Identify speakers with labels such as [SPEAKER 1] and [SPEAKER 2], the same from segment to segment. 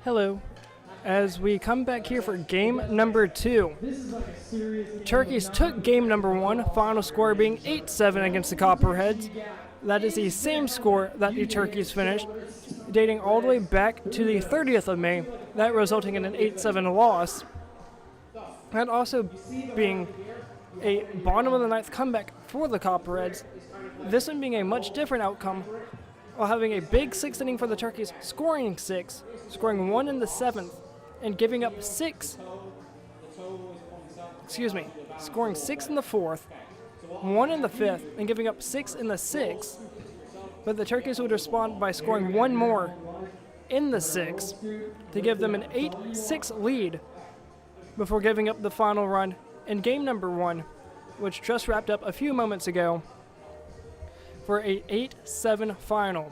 [SPEAKER 1] Hello. As we come back here for game number 2. Turkeys took game number 1, final score being 8-7 against the Copperheads. That is the same score that the Turkeys finished, dating all the way back to the 30th of May, that resulting in an 8-7 loss. And also being a bottom of the ninth comeback for the Copperheads. This one being a much different outcome, while having a big 6th inning for the Turkeys, scoring 6, scoring 1 in the 7th, and giving up 6, scoring 6 in the 4th, 1 in the 5th, and giving up 6 in the 6th. But the Turkeys would respond by scoring 1 more in the 6th to give them an 8-6 lead before giving up the final run in game number 1, which just wrapped up a few moments ago, for a 8-7 final.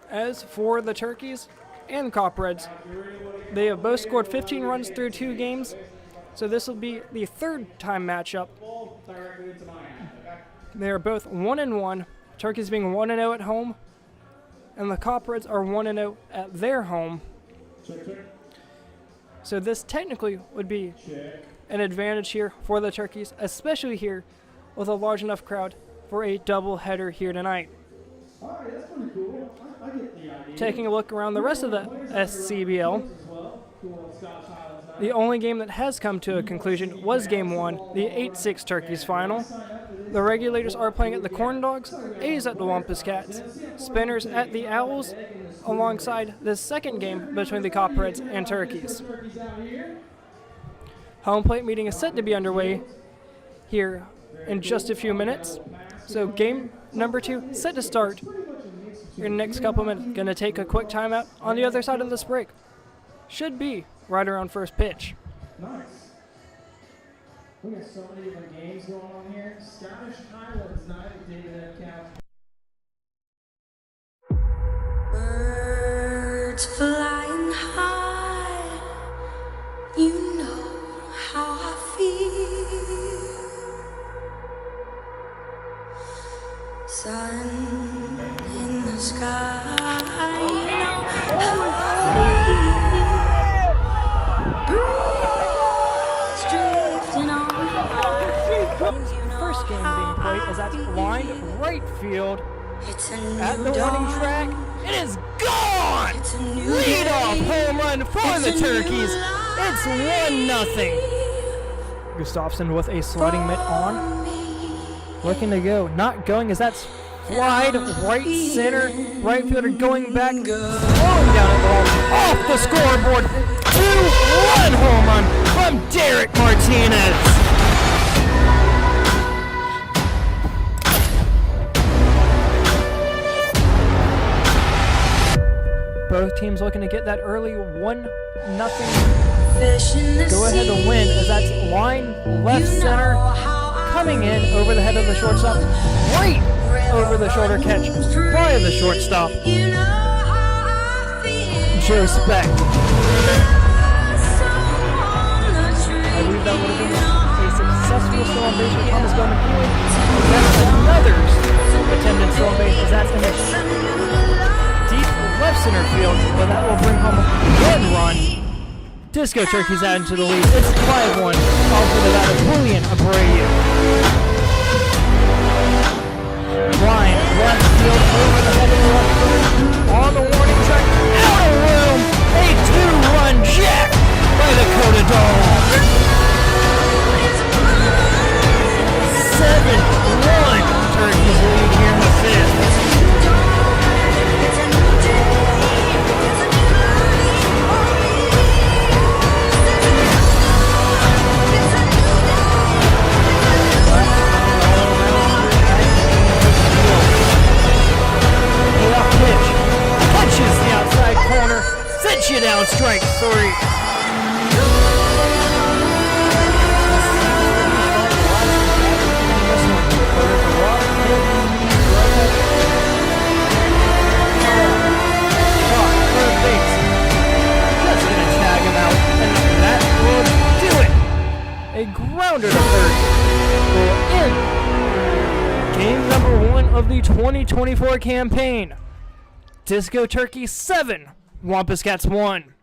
[SPEAKER 1] As for the Turkeys and Copperheads, they have both scored 15 runs through 2 games, so this will be the 3rd time matchup. They are both 1-1, Turkeys being 1-0 at home, and the Copperheads are 1-0 at their home. So this technically would be an advantage here for the Turkeys, especially here with a large enough crowd for a double-header here tonight.
[SPEAKER 2] Alright, that's pretty cool. I get the idea.
[SPEAKER 1] Taking a look around the rest of the SCBL, the only game that has come to a conclusion was Game 1, the 8-6 Turkeys final. The Regulators are playing at the Corn Dogs, A's at the Wampus Cats, Spinners at the Owls, alongside the second game between the Copperheads and Turkeys. Home plate meeting is set to be underway here in just a few minutes. So game number 2 set to start in the next couple minutes. Going to take a quick timeout on the other side of this break. Should be right around first pitch.
[SPEAKER 2] Nice. We got so many different games going on here. Scottish Highlands night at David Cap.
[SPEAKER 3] Birds flying high, you know how I feel. Sun in the sky, you know how I feel. Breeze drifting on.
[SPEAKER 1] First game being played is at lined right field
[SPEAKER 3] It's a new
[SPEAKER 1] at the
[SPEAKER 3] dawn.
[SPEAKER 1] warning track. It is gone!
[SPEAKER 3] It's a new
[SPEAKER 1] Lead-off
[SPEAKER 3] day.
[SPEAKER 1] home run for the
[SPEAKER 3] It's a new
[SPEAKER 1] Turkeys. It's 1-0. Gustafson with a sliding mitt on. Looking to go. Not going as that's flied right center. Right fielder going back. Throwing down at the ball. Off the scoreboard. 2-1 home run from Derek Martinez. Both teams looking to get that early 1-0 go ahead to win, as that's line left center coming in over the head of the shortstop, right over the shoulder catch by the shortstop, Joe Speck. I believe that would have been a successful steal on base for Thomas Bowman Healy. That's another attempted steal on base, as that's in the deep left center field, but that will bring home 1 run. Disco Turkeys add into the lead. It's 5-1. Off to that of Julian Abreu. Line left field over the head of the left fielder. On the warning track, out of room. A 2-run jack by the Dakota Dome. 7-1. Turkeys lead here in the 5th. Punches the outside corner, sets you down, strike 3. Just gonna tag him out, and that will do it. A grounder to third will end game number 1 of the 2024 campaign. Disco Turkey 7, Wampus Cats 1.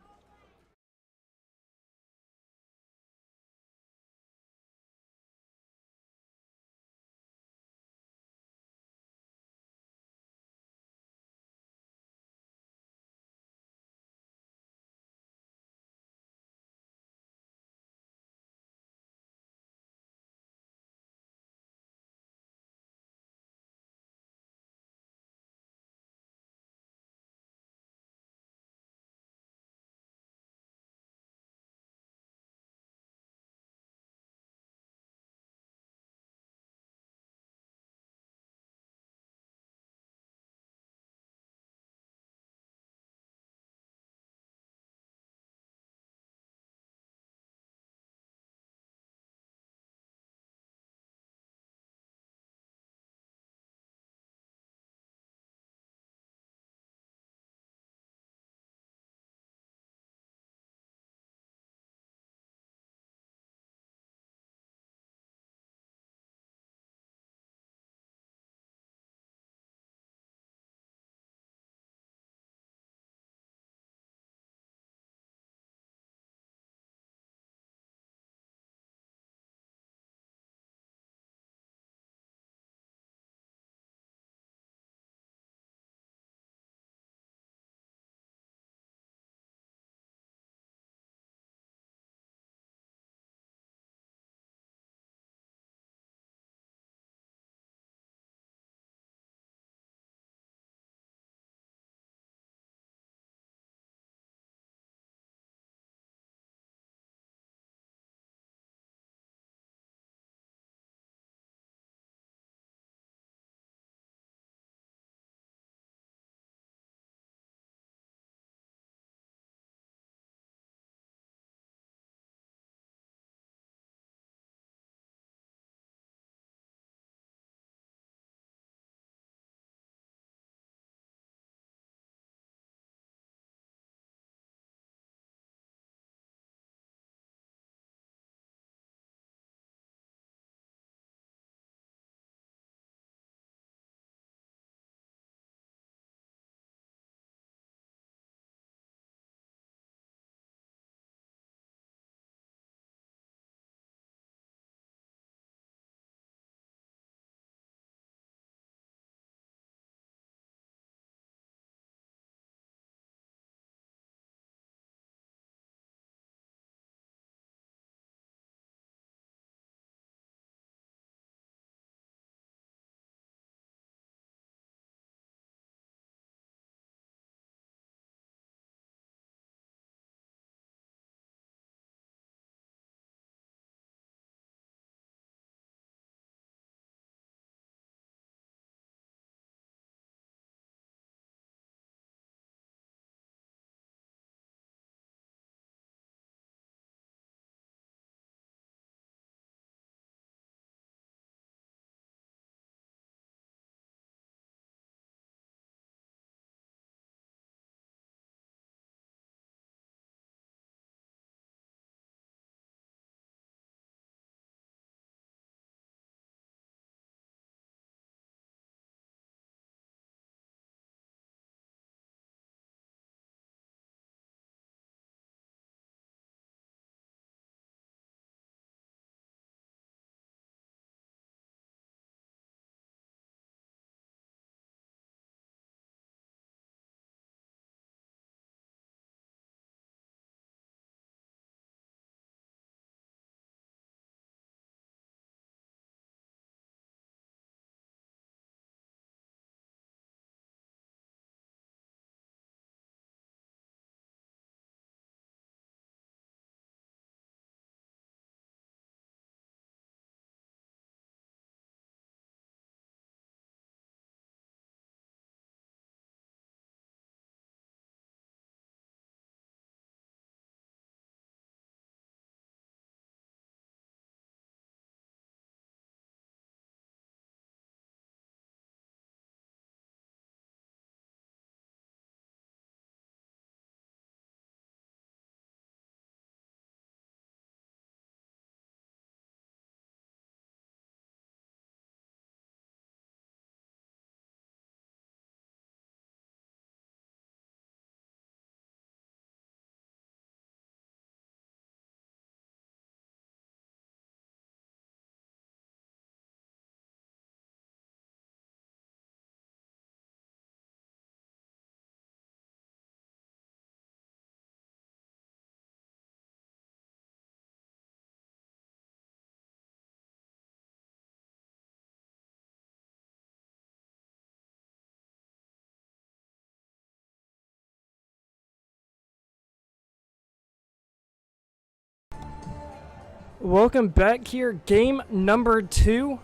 [SPEAKER 1] Welcome back here. Game number 2.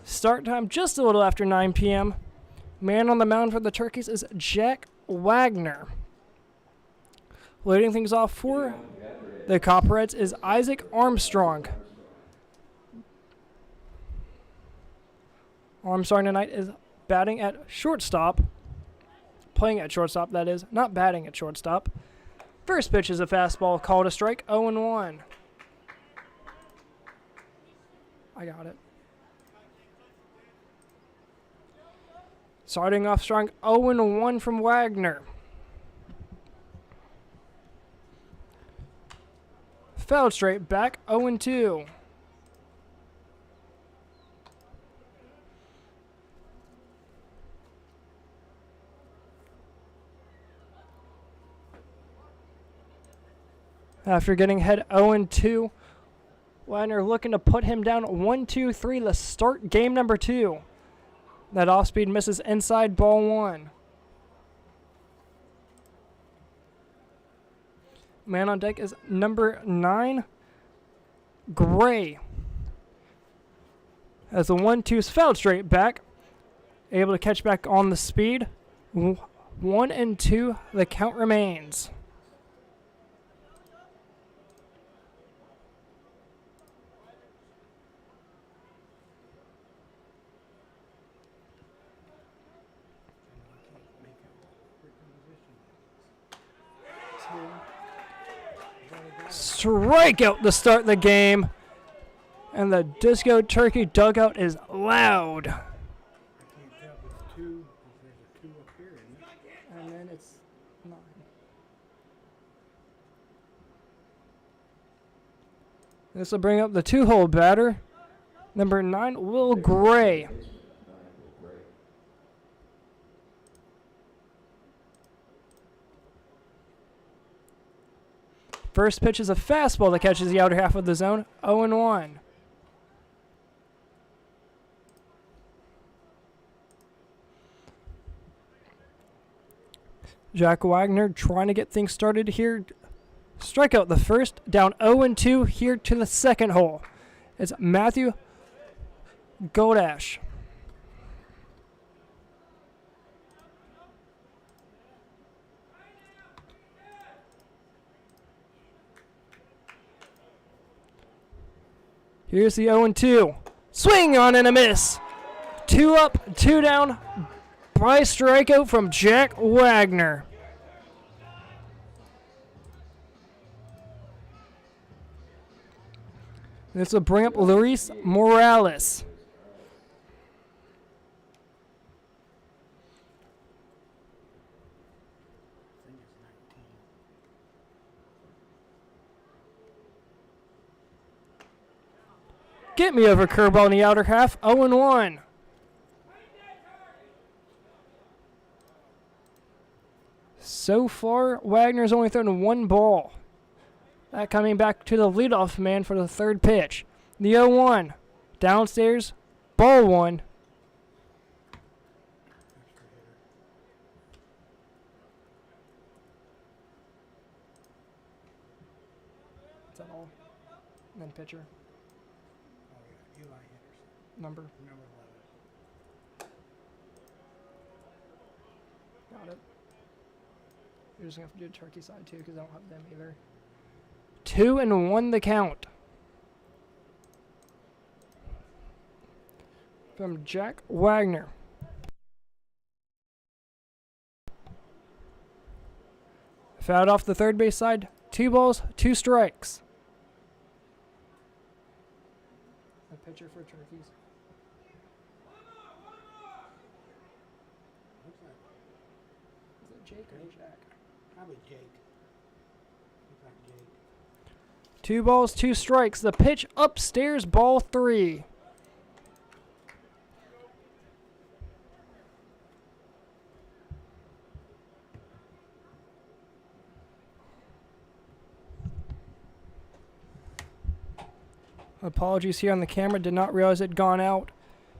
[SPEAKER 1] Start time just a little after 9 p.m. Man on the mound for the Turkeys is Jack Wagner. Leading things off for the Copperheads is Isaac Armstrong. Armstrong tonight is batting at shortstop. Playing at shortstop, that is. Not batting at shortstop. First pitch is a fastball called a strike, 0-1. I got it. Starting off strong, 0-1 from Wagner. Fouled straight back, 0-2. After getting head 0-2, Wagner looking to put him down 1-2-3 to start game number 2. That off-speed misses inside, ball 1. Man on deck is number 9, Gray. As the 1-2 is fouled straight back, able to catch back on the speed. 1-2, the count remains. Strikeout to start the game, and the Disco Turkey dugout is loud.
[SPEAKER 4] I can't tell if it's 2, if there's a 2 up here, isn't it?
[SPEAKER 1] And then it's 9. This will bring up the 2-hole batter, number 9, Will Gray. First pitch is a fastball that catches the outer half of the zone, 0-1. Jack Wagner trying to get things started here. Strikeout the first, down 0-2 here to the second hole. It's Matthew Godash. Here's the 0-2. Swing on and a miss. 2 up, 2 down by strikeout from Jack Wagner. This will bring up Luis Morales. Get me over curveball in the outer half, 0-1. So far, Wagner's only thrown 1 ball. That coming back to the leadoff man for the third pitch. The 0-1. Downstairs, ball 1. Is that all? And then pitcher.
[SPEAKER 4] Eli Henderson,
[SPEAKER 1] Number.
[SPEAKER 4] number 11.
[SPEAKER 1] Got it. You're just going to have to do turkey side too because I don't have them either. 2-1 the count. From Jack Wagner. Fouled off the third base side. 2 balls, 2 strikes. A pitcher for turkeys.
[SPEAKER 4] Looks like
[SPEAKER 1] Is it Jake or Jack?
[SPEAKER 4] probably Jake. Looks like Jake.
[SPEAKER 1] 2 balls, 2 strikes. The pitch upstairs, ball 3. Apologies here on the camera. Did not realize it had gone out.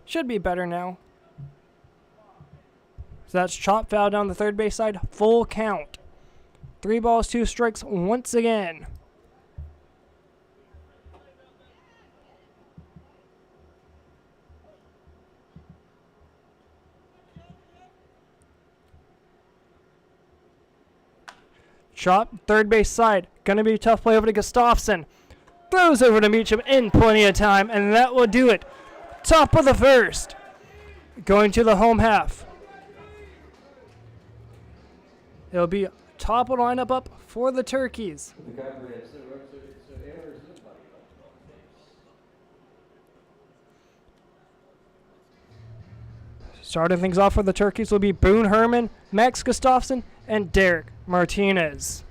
[SPEAKER 1] Should be better now. So that's chop foul down the third base side. Full count. 3 balls, 2 strikes once again. Chop, third base side. Gonna be a tough play over to Gustafsson. Throws over to Meacham in plenty of time, and that will do it. Top of the first. Going to the home half. It'll be top of lineup up for the Turkeys. Starting things off for the Turkeys will be Boone Herman, Max Gustafsson, and Derek Martinez.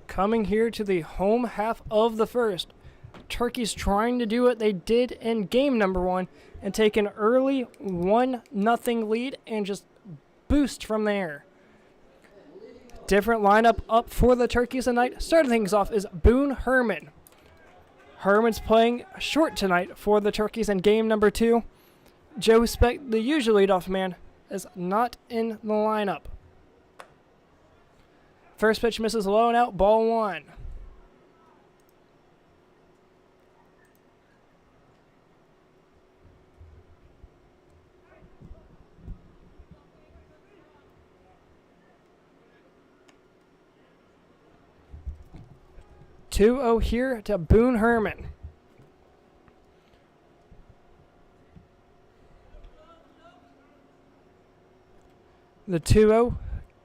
[SPEAKER 1] Coming here to the home half of the first. Turkeys trying to do what they did in game number 1 and take an early 1-0 lead and just boost from there. Different lineup up for the Turkeys tonight. Starting things off is Boone Herman. Herman's playing short tonight for the Turkeys in game number 2. Joe Speck, the usual leadoff man, is not in the lineup. First pitch misses low and out, ball 1. Two-0 here to Boone Herman. The 2-0.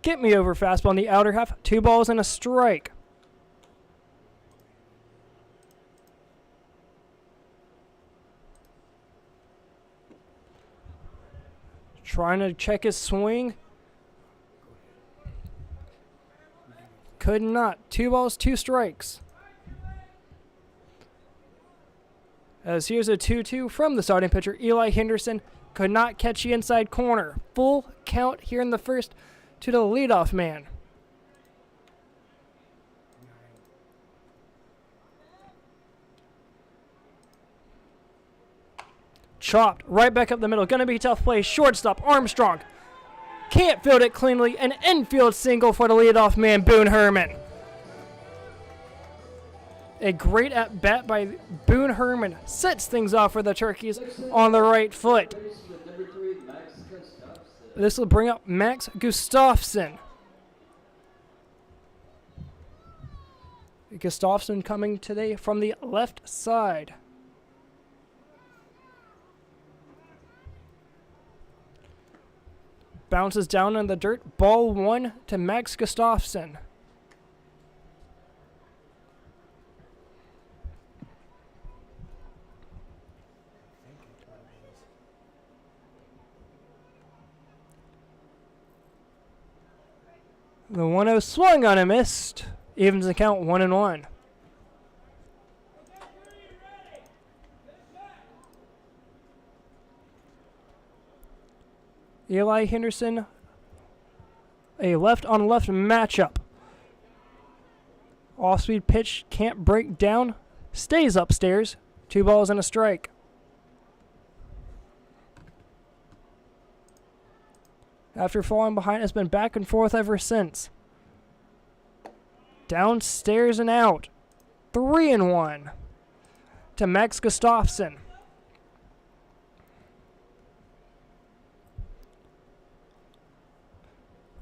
[SPEAKER 1] Get me over fastball in the outer half. 2 balls and a strike. Trying to check his swing. Could not. 2 balls, 2 strikes. As here's a 2-2 from the starting pitcher, Eli Henderson. Could not catch the inside corner. Full count here in the first to the leadoff man. Chopped right back up the middle. Gonna be a tough play. Shortstop Armstrong can't field it cleanly. An infield single for the leadoff man, Boone Herman. A great at bat by Boone Herman sets things off for the Turkeys on the right foot. This will bring up Max Gustafsson. Gustafsson coming today from the left side. Bounces down in the dirt. Ball 1 to Max Gustafsson. The 1-0 swung on and missed. Evens the count 1-1. Eli Henderson, a left-on-left matchup. Off-speed pitch, can't break down, stays upstairs. 2 balls and a strike. After falling behind, it's been back and forth ever since. Downstairs and out. 3-1 to Max Gustafsson.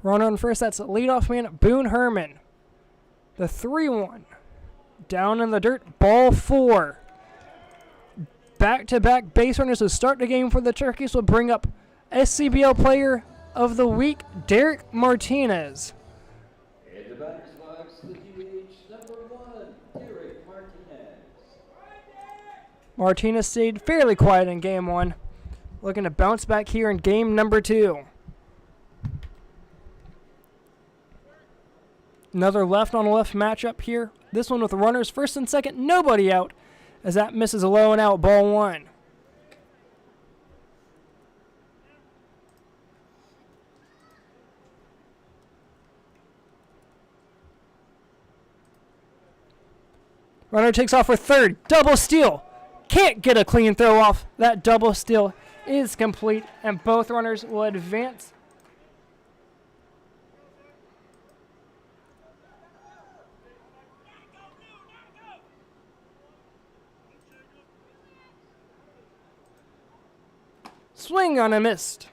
[SPEAKER 1] Runner on first, that's leadoff man Boone Herman. The 3-1. Down in the dirt, ball 4. Back-to-back base runners to start the game for the Turkeys will bring up SCBL Player of the Week, Derek Martinez.
[SPEAKER 5] In the batter's box, the DH number 1, Derek Martinez.
[SPEAKER 1] Martinez stayed fairly quiet in game 1. Looking to bounce back here in game number 2. Another left-on-left matchup here. This one with runners first and second, nobody out, as that misses low and out, ball 1. Runner takes off for third, double steal. Can't get a clean throw off. That double steal is complete, and both runners will advance. Swing on a missed.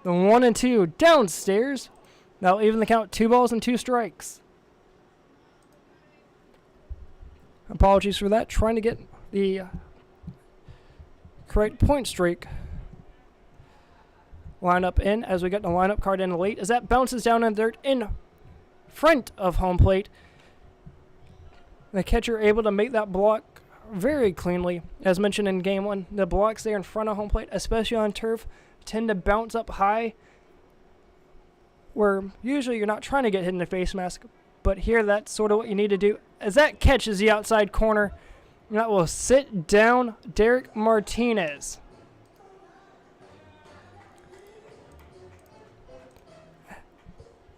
[SPEAKER 1] The 1-2 downstairs. That'll even the count, 2 balls and 2 strikes. Apologies for that. Trying to get the correct point streak lineup in as we get the lineup card in late. As that bounces down in the dirt in front of home plate. The catcher able to make that block very cleanly. As mentioned in game 1, the blocks there in front of home plate, especially on turf, tend to bounce up high, where usually you're not trying to get hit in the face mask, but here that's sort of what you need to do. As that catches the outside corner, and that will sit down Derek Martinez.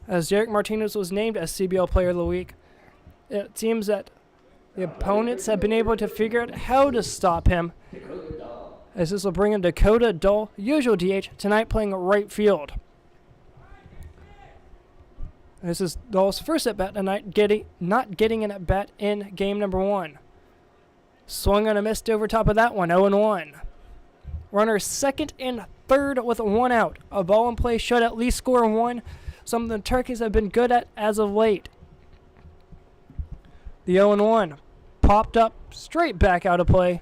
[SPEAKER 1] As Derek Martinez was named SCBL Player of the Week, it seems that the opponents have been able to figure out how to stop him, as this will bring in Dakota Dahl, usual DH, tonight playing right field. This is Dahl's first at-bat tonight, not getting an at-bat in game number 1. Swung on a missed over top of that one, 0-1. Runner second and third with 1 out. A ball in play should at least score 1, something the Turkeys have been good at as of late. The 0-1 popped up, straight back out of play.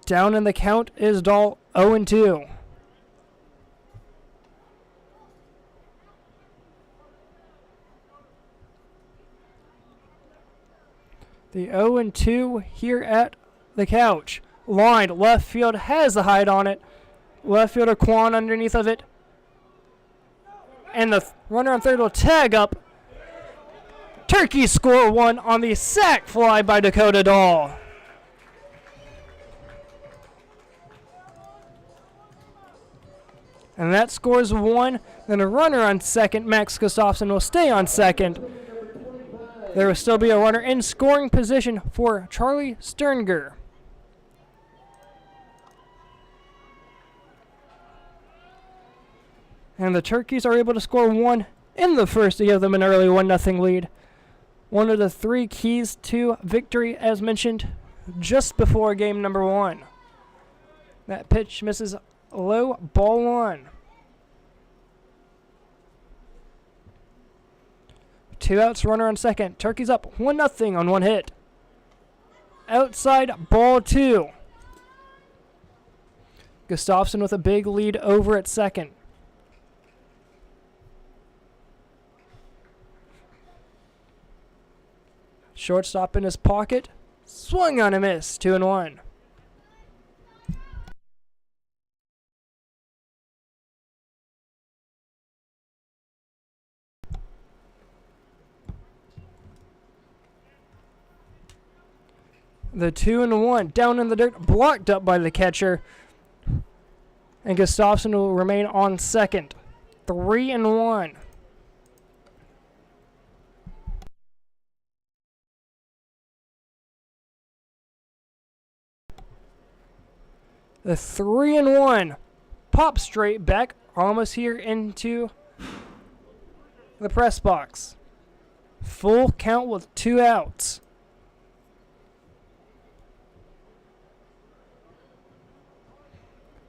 [SPEAKER 1] Down in the count is Dahl, 0-2. The 0-2 here at the couch. Lined left field, has the hide on it. Left fielder Quan underneath of it. And the runner on third will tag up. Turkeys score 1 on the sac fly by Dakota Dahl. And that scores 1. Then a runner on second, Max Gustafsson, will stay on second. There will still be a runner in scoring position for Charlie Sternger. And the Turkeys are able to score 1 in the first to give them an early 1-0 lead. One of the 3 keys to victory, as mentioned, just before game number 1. That pitch misses low, ball 1. 2 outs, runner on second. Turkeys up 1-0 on 1 hit. Outside, ball 2. Gustafsson with a big lead over at second. Shortstop in his pocket. Swung on a miss. 2-1. The 2-1 down in the dirt, blocked up by the catcher. And Gustafsson will remain on second. 3-1. The 3-1 pop straight back, almost here into the press box. Full count with 2 outs.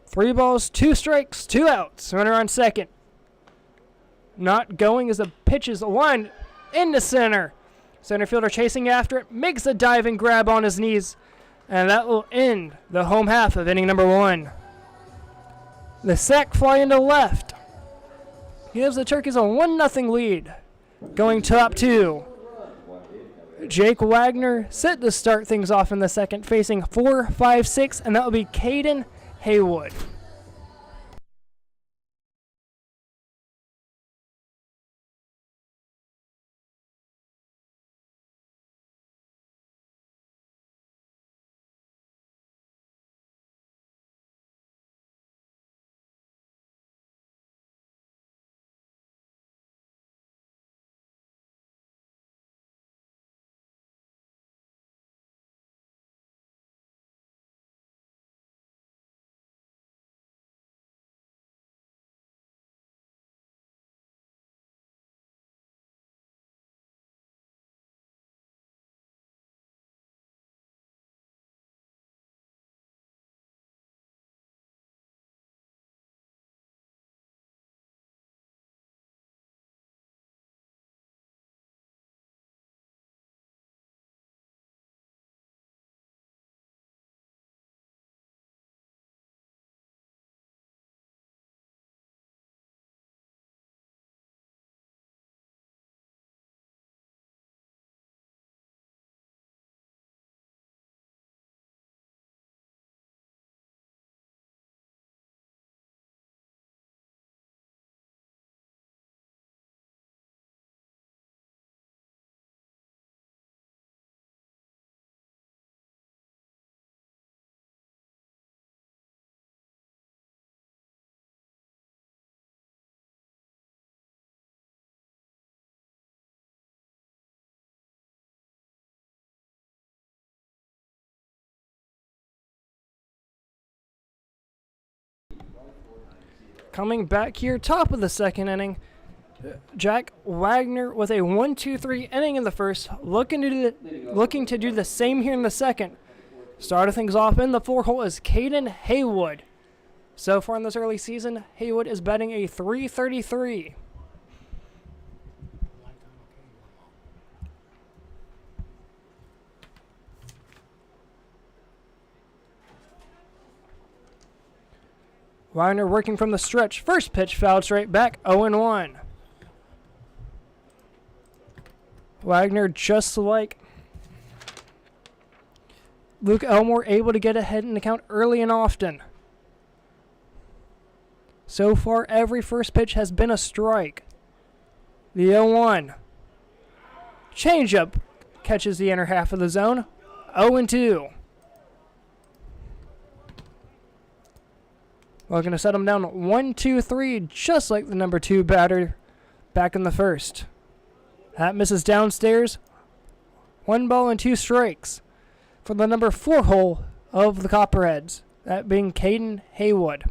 [SPEAKER 1] Three balls, 2 strikes, 2 outs. Runner on second. Not going as the pitch is lined into center. Center fielder chasing after it, makes a diving grab on his knees. And that will end the home half of inning number 1. The sac fly into left gives the Turkeys a 1-0 lead. Going top 2. Jake Wagner set to start things off in the second, facing 4, 5, 6, and that will be Caden Haywood. Coming back here, top of the second inning, Jack Wagner with a 1-2-3 inning in the first, looking to do the same here in the second. Starting things off in the 4-hole is Caden Haywood. So far in this early season, Haywood is batting a .333. Wagner working from the stretch. First pitch fouled straight back, 0-1. Wagner, just like Luke Elmore, able to get ahead in the count early and often. So far, every first pitch has been a strike. The 0-1. Changeup catches the inner half of the zone, 0-2. We're going to set him down 1-2-3, just like the number 2 batter back in the first. That misses downstairs. 1 ball and 2 strikes for the number 4 hole of the Copperheads, that being Caden Haywood.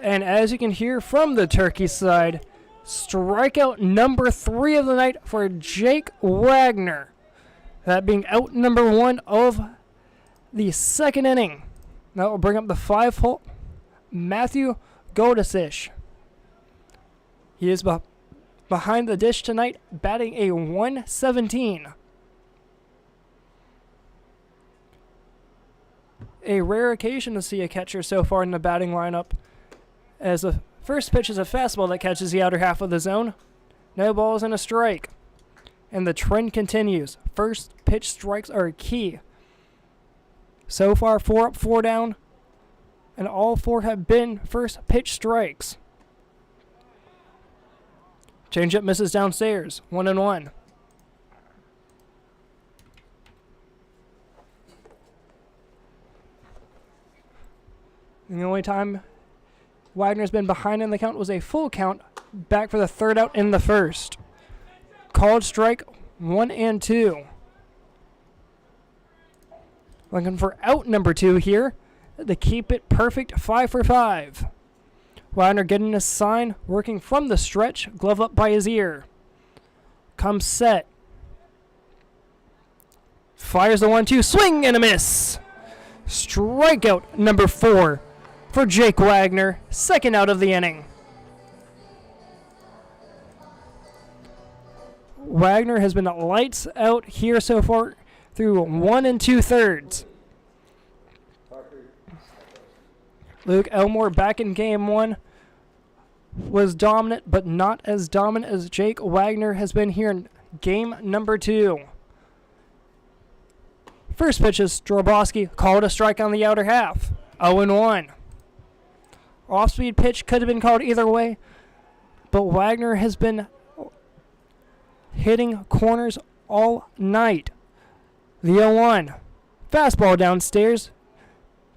[SPEAKER 1] And as you can hear from the Turkey side, strikeout number 3 of the night for Jake Wagner. That being out number 1 of the second inning. That will bring up the 5-hole Matthew Godesish. He is behind the dish tonight, batting a .117. A rare occasion to see a catcher so far in the batting lineup, as the first pitch is a fastball that catches the outer half of the zone. No balls and a strike. And the trend continues. First pitch strikes are key. So far, 4 up, 4 down, and all 4 have been first pitch strikes. Changeup misses downstairs, 1-1. And the only time Wagner's been behind in the count was a full count, back for the 3rd out in the 1st. Called strike, 1-2. Looking for out number 2 here to keep it perfect, 5 for 5. Wagner getting a sign, working from the stretch, glove up by his ear. Comes set. Fires the 1-2, swing and a miss. Strikeout number 4 for Jake Wagner, 2nd out of the inning. Wagner has been lights out here so far through 1 2/3. Luke Elmore back in game 1 was dominant, but not as dominant as Jake Wagner has been here in game number 2. First pitch is Strobowski, called a strike on the outer half, 0-1. Off-speed pitch could have been called either way, but Wagner has been hitting corners all night. The 0-1. Fastball downstairs.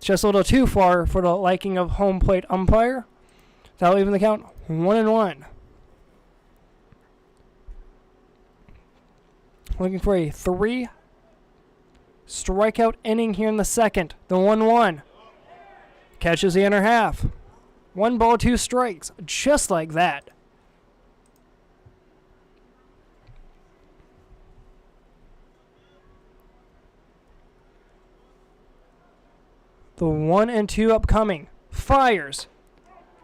[SPEAKER 1] Just a little too far for the liking of home plate umpire. That'll even the count, 1-1. Looking for a 3 strikeout inning here in the 2nd. The 1-1. Catches the inner half. 1 ball, 2 strikes. Just like that. The 1-2 upcoming. Fires.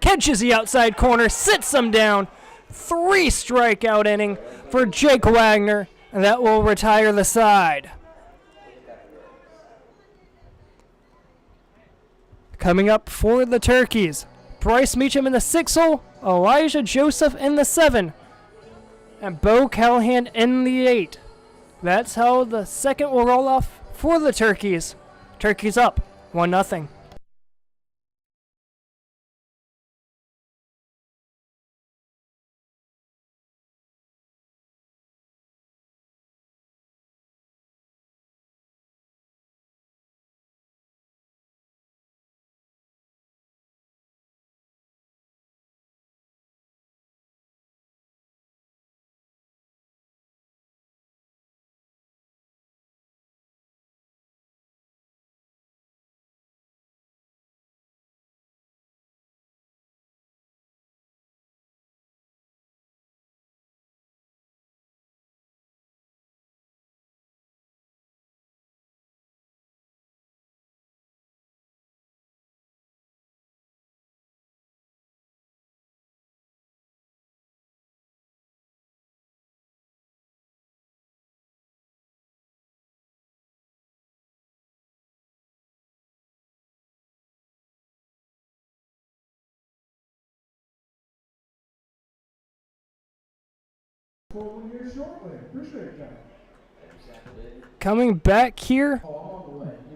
[SPEAKER 1] Catches the outside corner. Sits him down. 3 strikeout inning for Jake Wagner. And that will retire the side. Coming up for the Turkeys. Bryce Meacham in the 6 hole. Elijah Joseph in the 7. And Bo Callahan in the 8. That's how the 2nd will roll off for the Turkeys. Turkeys up. 1-0. Coming back here,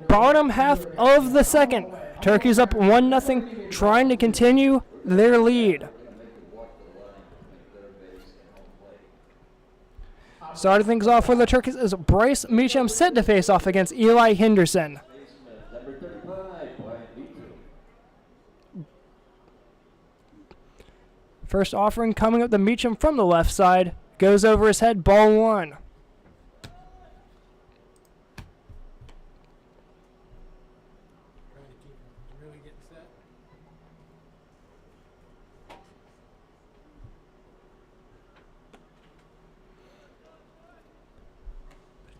[SPEAKER 1] bottom half of the 2nd. Turkeys up 1-0, trying to continue their lead. Starting things off for the Turkeys is Bryce Meacham, set to face off against Eli Henderson. First offering coming up to Meacham from the left side. Goes over his head, ball 1.
[SPEAKER 4] Really getting set.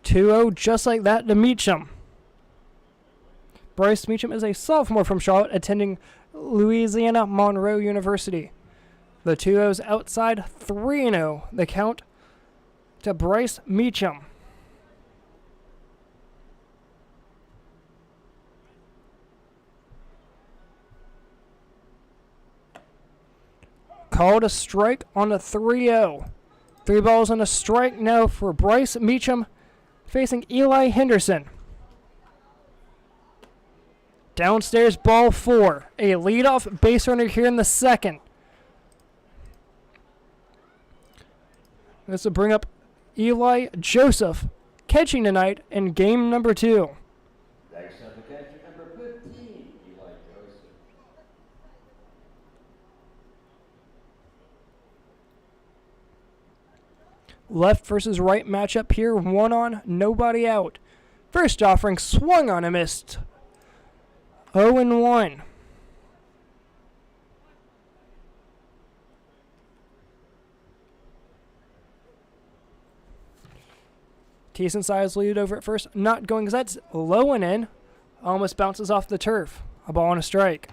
[SPEAKER 1] 2-0 just like that to Meacham. Bryce Meacham is a sophomore from Charlotte attending Louisiana Monroe University. The 2-0's outside, 3-0. The count to Bryce Meacham. called a strike on a 3-0. 3 balls and a strike now for Bryce Meacham facing Eli Henderson. Downstairs, ball 4. A leadoff base runner here in the second. This will bring up Eli Joseph catching tonight in game number 2.
[SPEAKER 5] Next up, the catcher number 15, Eli Joseph.
[SPEAKER 1] Left versus right matchup here. 1 on, nobody out. First offering swung on and missed. 0-1. Teason Sides lead over at first. Not going because that's low and in. Almost bounces off the turf. A ball and a strike.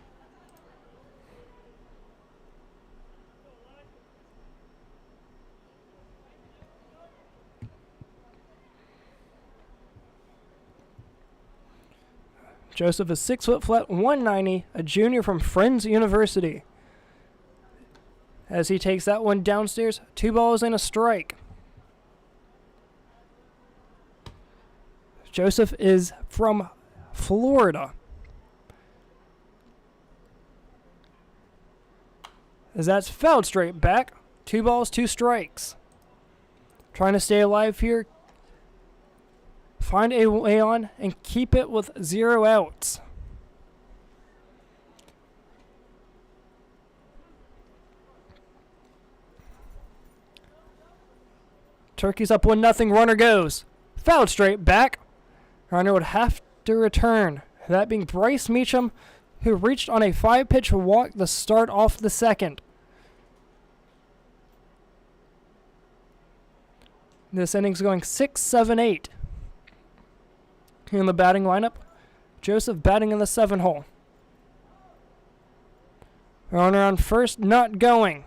[SPEAKER 1] Joseph is 6 foot flat, 190, a junior from Friends University. As he takes that one downstairs, 2 balls and a strike. Joseph is from Florida. As that's fouled straight back, 2 balls, 2 strikes. Trying to stay alive here. Find a way on and keep it with 0 outs. Turkey's up 1-0. Runner goes. Fouled straight back. Runner would have to return. That being Bryce Meacham, who reached on a 5-pitch walk to start off the second. This inning's going 6, 7, 8. Here in the batting lineup, Joseph batting in the 7 hole. Runner on first, not going.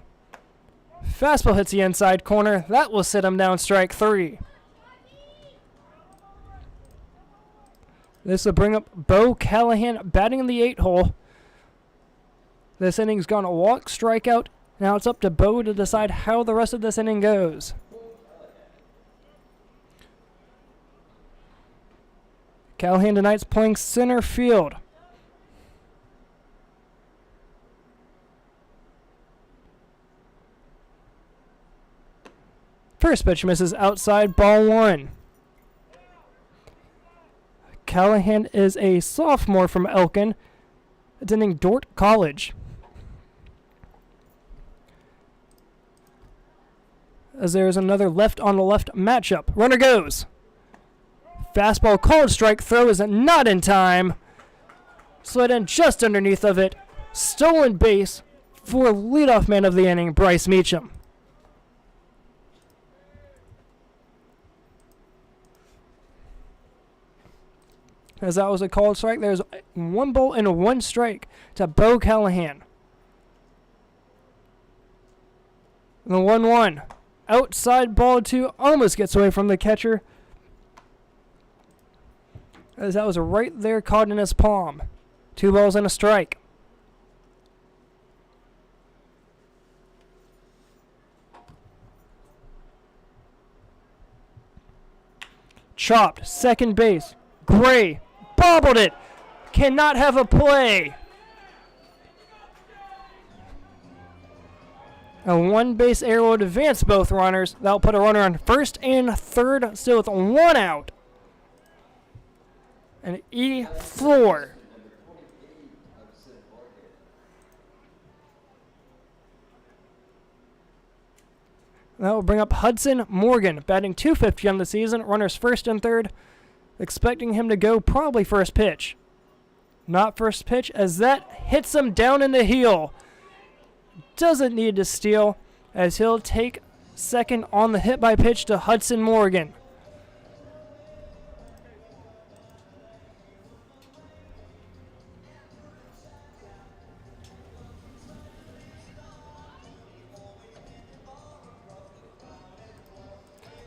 [SPEAKER 1] Fastball hits the inside corner. That will sit him down, strike 3. This will bring up Bo Callahan batting in the 8 hole. This inning's gone a walk, strikeout. Now it's up to Bo to decide how the rest of this inning goes. Callahan tonight's playing center field. First pitch misses outside, ball 1. Callahan is a sophomore from Elkin, attending Dordt College. As there is another left on the left matchup. Runner goes. Fastball called strike, throw is not in time. Slid in just underneath of it. Stolen base for leadoff man of the inning, Bryce Meacham. As that was a called strike, there's 1 ball and 1 strike to Bo Callahan. The 1-1. Outside ball 2 almost gets away from the catcher. As that was right there caught in his palm. 2 balls and a strike. Chopped, second base. Gray bobbled it. Cannot have a play. A 1-base error would advance both runners. That'll put a runner on first and third, still with 1 out. And E4. That will bring up Hudson Morgan, batting .250 on the season. Runners first and third, expecting him to go probably first pitch. Not first pitch, as that hits him down in the heel. Doesn't need to steal, as he'll take second on the hit by pitch to Hudson Morgan.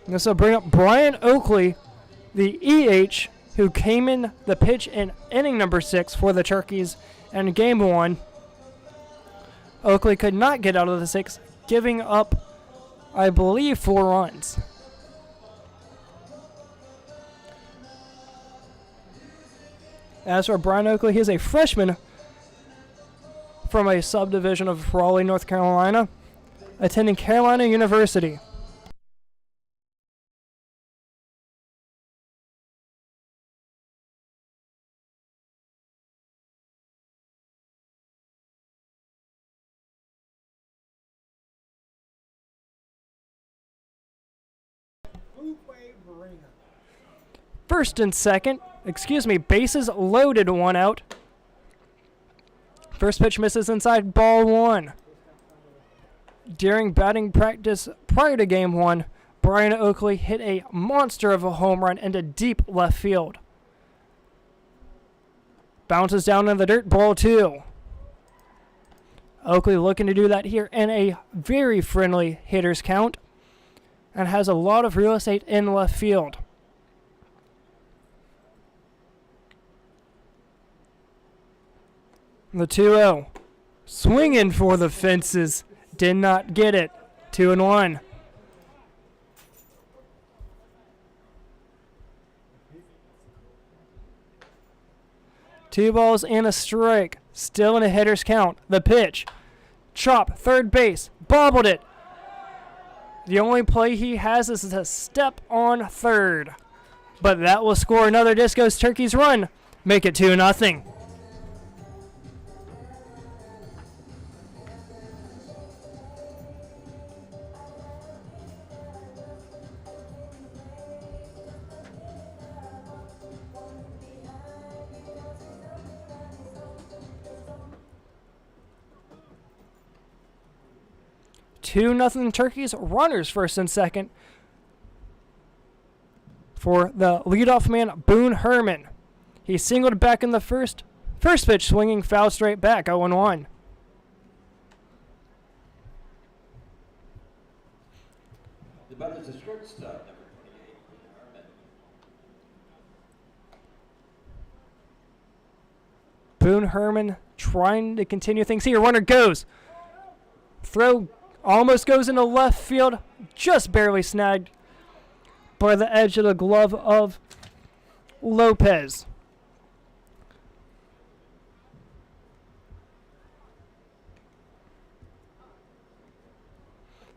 [SPEAKER 1] This will bring up Brian Oakley, the EH, who came in the pitch in inning number 6 for the Turkeys in game 1. Oakley could not get out of the 6th, giving up, I believe, 4 runs. As for Brian Oakley, he is a freshman from a subdivision of Raleigh, North Carolina, attending Carolina University. First and second, bases loaded, 1 out. First pitch misses inside, ball 1. During batting practice prior to game 1, Brian Oakley hit a monster of a home run into deep left field. Bounces down in the dirt, ball 2. Oakley looking to do that here in a very friendly hitter's count and has a lot of real estate in left field. The 2-0. Swinging for the fences. Did not get it. 2-1. Two balls and a strike. Still in a hitter's count. The pitch. Chop. Third base. Bobbled it. The only play he has is a step on third. But that will score another Disco's Turkeys run. Make it 2-0. Two nothing Turkeys. Runners first and second for the leadoff man, Boone Herman. He singled back in the first. First pitch swinging foul straight back, 0-1.
[SPEAKER 5] The batter's a shortstop, number 28, Herman.
[SPEAKER 1] Boone Herman trying to continue things here. Runner goes. Throw almost goes into left field. Just barely snagged by the edge of the glove of Lopez.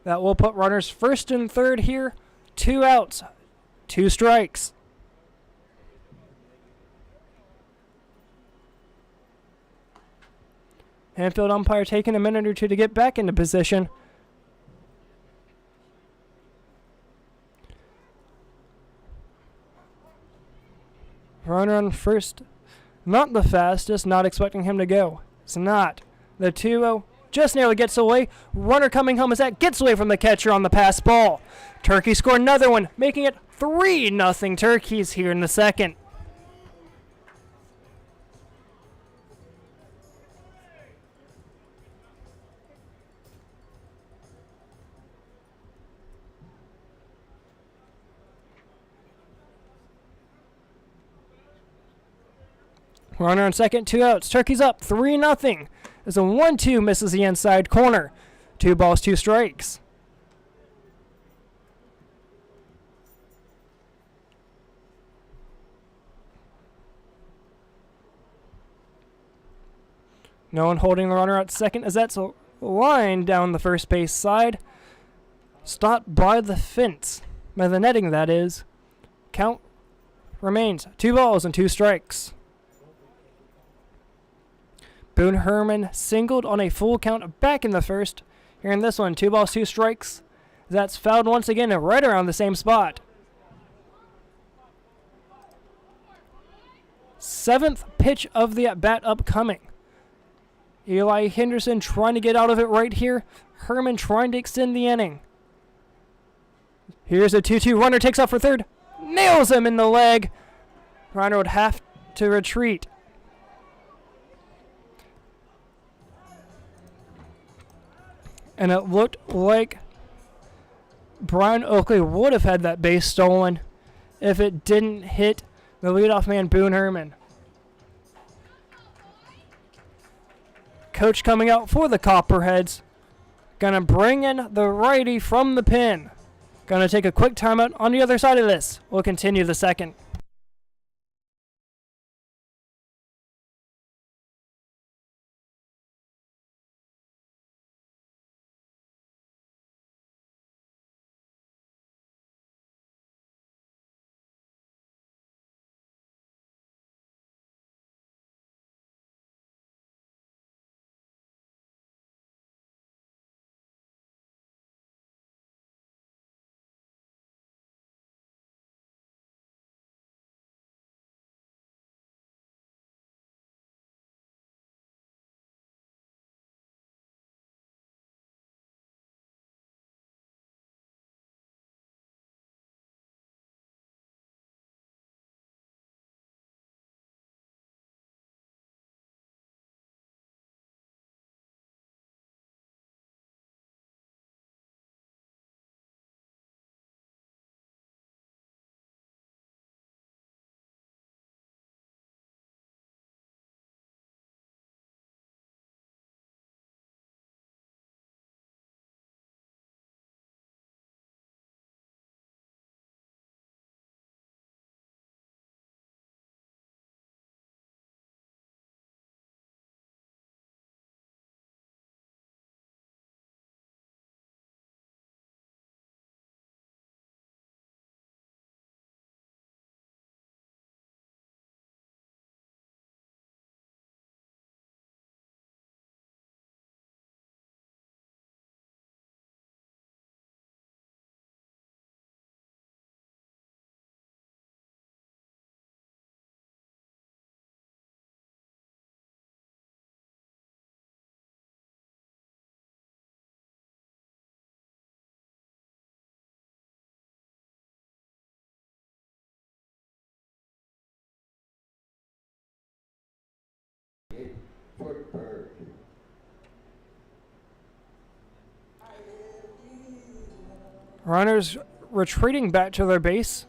[SPEAKER 1] That will put runners first and third here. 2 outs, 2 strikes. Infield umpire taking a minute or two to get back into position. Runner on first. Not the fastest, not expecting him to go. It's not. The 2-0 just nearly gets away. Runner coming home as that gets away from the catcher on the pass ball. Turkeys score another one, making it 3-0 Turkeys here in the second. Runner on second, 2 outs. Turkeys up 3-0. As a 1-2 misses the inside corner. 2 balls, 2 strikes. No one holding the runner at second as that's a line down the first base side. Stopped by the fence. By the netting, that is. Count remains 2 balls and 2 strikes. Boone Herman singled on a full count back in the first. Here in this one, 2 balls, 2 strikes. That's fouled once again and right around the same spot. 7th pitch of the at-bat upcoming. Eli Henderson trying to get out of it right here. Herman trying to extend the inning. Here's a 2-2. Runner takes off for third. Nails him in the leg. Runner would have to retreat. And it looked like Brian Oakley would have had that base stolen if it didn't hit the leadoff man, Boone Herman. Coach coming out for the Copperheads. Gonna bring in the righty from the pin. Gonna take a quick timeout on the other side of this. We'll continue the second.
[SPEAKER 5] For Bird.
[SPEAKER 1] Runners retreating back to their base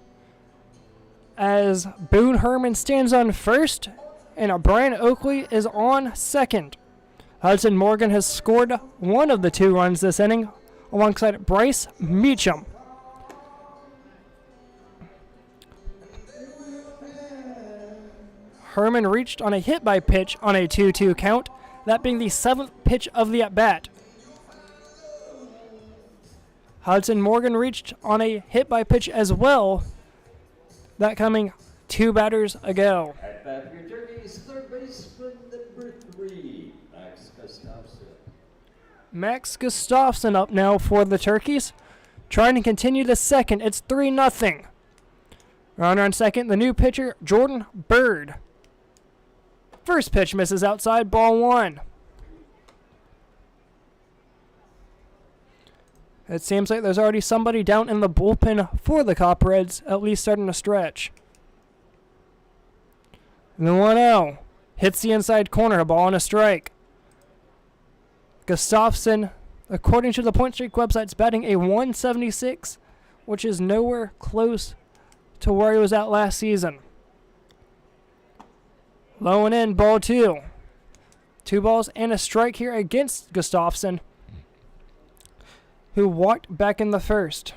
[SPEAKER 1] as Boone Herman stands on first and Brian Oakley is on second. Hudson Morgan has scored one of the 2 runs this inning alongside Bryce Meacham. Herman reached on a hit by pitch on a 2-2 count, that being the 7th pitch of the at-bat. Hudson Morgan reached on a hit by pitch as well, that coming 2 batters ago.
[SPEAKER 5] At bat for your Turkeys, third baseman number 3, Max Gustafson.
[SPEAKER 1] Max Gustafson up now for the Turkeys, trying to continue the second. It's 3-0. Runner on second, the new pitcher, Jordan Bird. First pitch misses outside, ball 1. It seems like there's already somebody down in the bullpen for the Copperheads, at least starting to stretch. The 1-0 hits the inside corner, a ball and a strike. Gustafson, according to the Point Streak website, is batting a 176, which is nowhere close to where he was at last season. Low and in, ball 2. 2 balls and a strike here against Gustafson, who walked back in the first.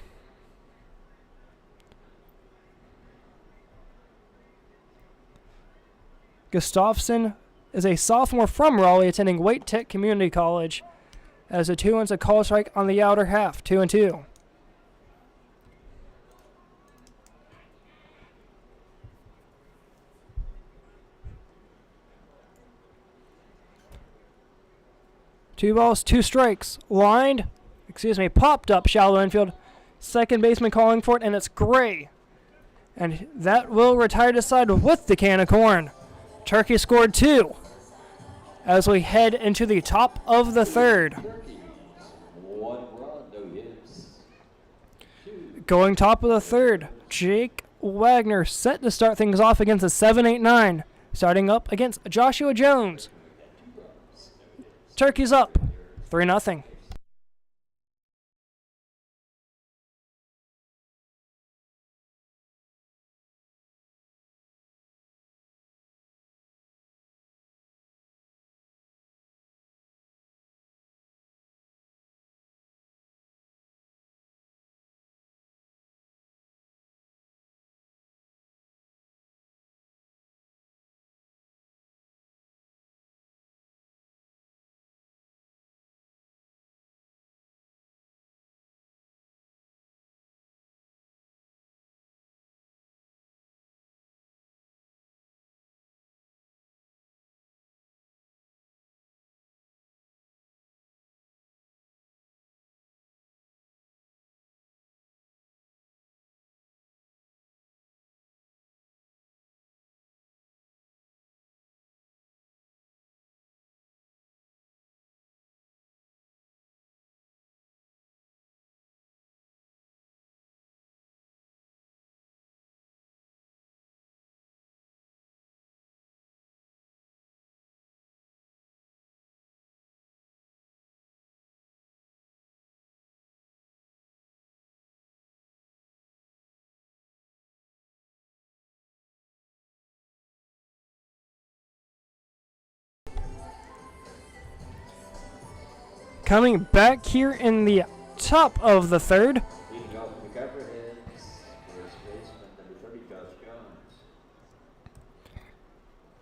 [SPEAKER 1] Gustafson is a sophomore from Raleigh attending Wake Tech Community College, as a 2-1's a call strike on the outer half, 2-2. Two balls, 2 strikes. Popped up shallow infield. Second baseman calling for it, and it's Gray. And that will retire the side with the can of corn. Turkey scored 2 as we head into the top of the third.
[SPEAKER 5] Turkeys, 1 run, no hits.
[SPEAKER 1] Going top of the third, Jake Wagner set to start things off against a 7-8-9. Starting up against Joshua Jones. Turkey's up 3-0. Coming back here in the top of the third,
[SPEAKER 5] Leading off for the Copperheads, first baseman number 30, Josh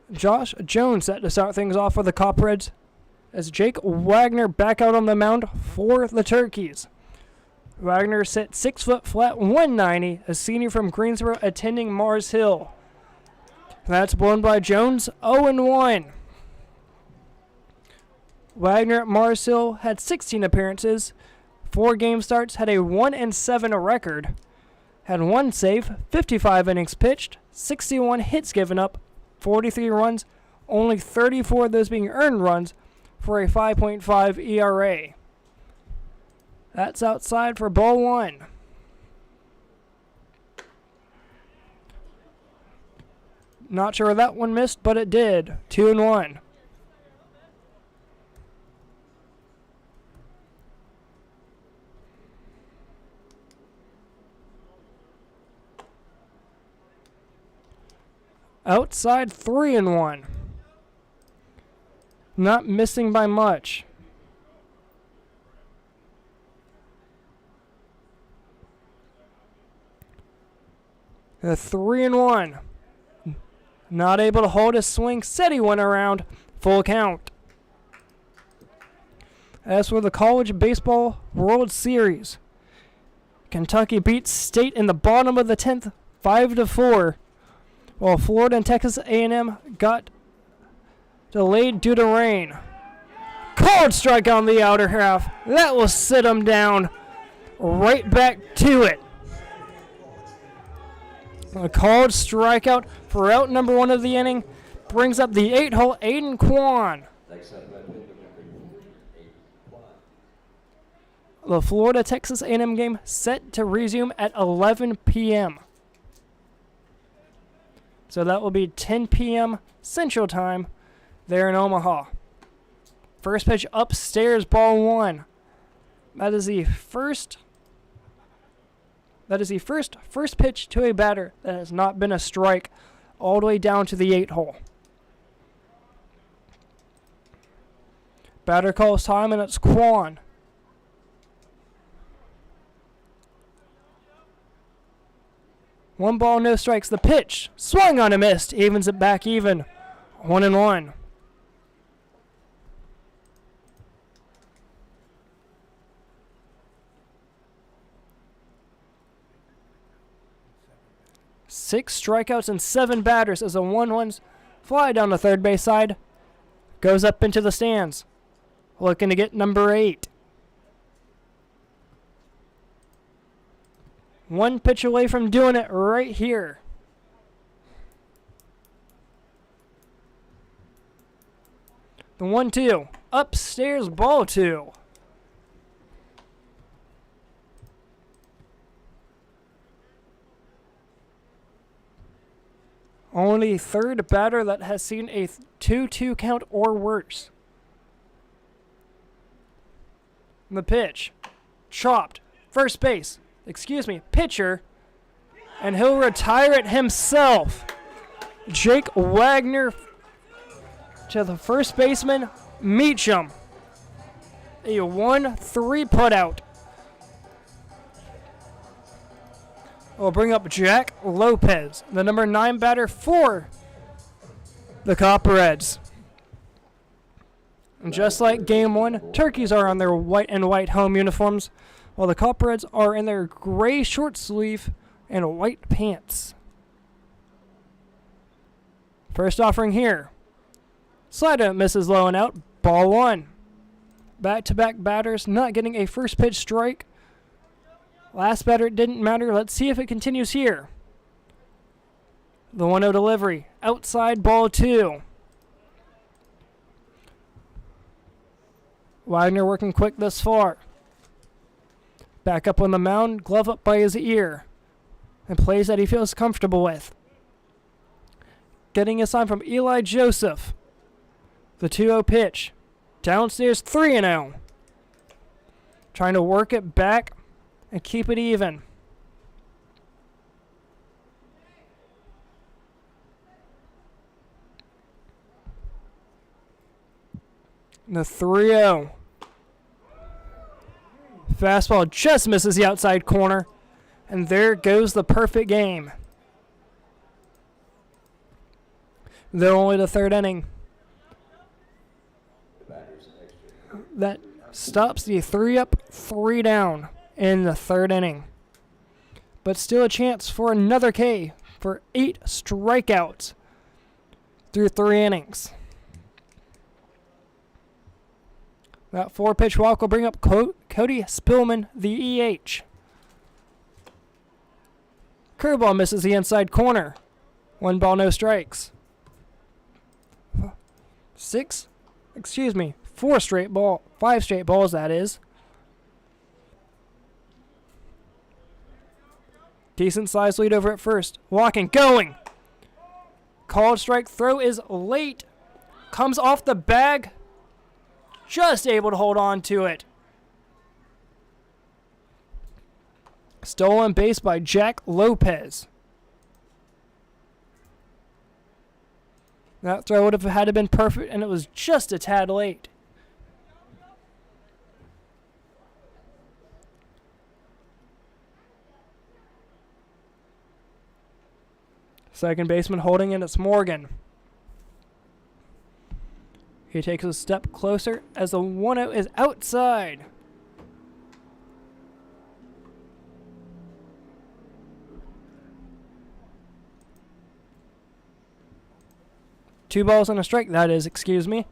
[SPEAKER 5] Jones.
[SPEAKER 1] Josh Jones set to start things off for the Copperheads as Jake Wagner back out on the mound for the Turkeys. Wagner sit 6 foot flat, 190, a senior from Greensboro attending Mars Hill. That's blown by Jones, 0-1. Wagner at Mars Hill had 16 appearances, 4 game starts, had a 1-7 record, had 1 save, 55 innings pitched, 61 hits given up, 43 runs, only 34 of those being earned runs for a 5.5 ERA. That's outside for ball 1. Not sure that one missed, but it did. 2-1. Outside 3-1. Not missing by much. The 3-1. Not able to hold his swing. Said he went around. Full count. As for the College Baseball World Series, Kentucky beats State in the bottom of the 10th, 5-4. While Florida and Texas A&M got delayed due to rain. Called strike on the outer half. That will sit him down. Right back to it. A called strikeout for out number 1 of the inning brings up the 8-hole Aiden Kwan.
[SPEAKER 5] Next up, left fielder number 3, Aiden Kwan.
[SPEAKER 1] The Florida-Texas A&M game set to resume at 11 p.m. So that will be 10 p.m. Central Time there in Omaha. First pitch upstairs, ball 1. That is the first pitch to a batter that has not been a strike all the way down to the 8-hole. Batter calls time, and it's Kwan. One ball, no strikes. The pitch swung on and missed. Evens it back even. 1-1. Six strikeouts and 7 batters as a 1-1 fly down the third base side. Goes up into the stands. Looking to get number 8. One pitch away from doing it right here. The 1-2. Upstairs, ball 2. Only third batter that has seen a 2-2 count or worse. The pitch. Chopped. First base. Pitcher. And he'll retire it himself. Jake Wagner to the first baseman, Meacham. A 1-3 putout. We'll bring up Jack Lopez, the number 9 batter for the Copperheads. And just like game 1, Turkeys are on their white and white home uniforms, while the Copperheads are in their gray short sleeve and white pants. First offering here. Slider misses low and out. Ball 1. Back-to-back batters not getting a first pitch strike. Last batter didn't matter. Let's see if it continues here. The 1-0 delivery. Outside, ball 2. Wagner working quick thus far. Back up on the mound, glove up by his ear. And plays that he feels comfortable with. Getting a sign from Eli Joseph. The 2-0 pitch. Downstairs, 3-0. Trying to work it back and keep it even. The 3-0. Fastball just misses the outside corner. And there goes the perfect game. They're only the third inning. That stops the 3-up, 3-down in the third inning. But still a chance for another K for 8 strikeouts through 3 innings. That 4-pitch walk will bring up Cody Spillman, the EH. Curveball misses the inside corner. 1 ball, no strikes. 5 straight balls, that is. Decent size lead over at first. Walking, going. Called strike, throw is late. Comes off the bag. Just able to hold on to it. Stolen base by Jack Lopez. That throw would have had to been perfect, and it was just a tad late. Second baseman holding in, it's Morgan. He takes a step closer as the 1-0 is outside. Two balls and a strike, that is, excuse me.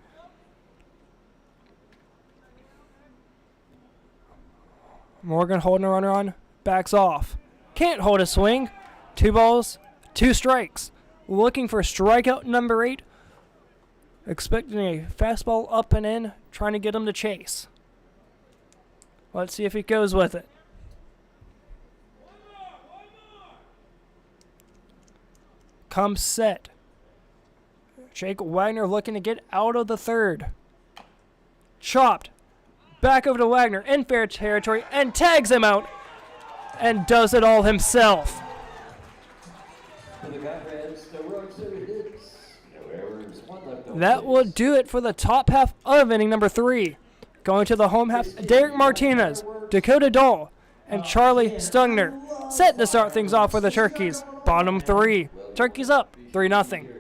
[SPEAKER 1] Morgan holding a runner on, backs off. Can't hold a swing. 2 balls, 2 strikes. Looking for strikeout number 8. Expecting a fastball up and in, trying to get him to chase. Let's see if he goes with it. Comes set. Jake Wagner looking to get out of the third. Chopped. Back over to Wagner in fair territory and tags him out and does it all himself.
[SPEAKER 5] For the Copperheads, no runs, no hits, no errors, 1 left on
[SPEAKER 1] That will do it for the top half of inning number 3. Going to the home half, Derek Martinez, Dakota Dahl, and Charlie Stungner set to start things off for the Turkeys. Bottom 3. Turkeys up 3-0.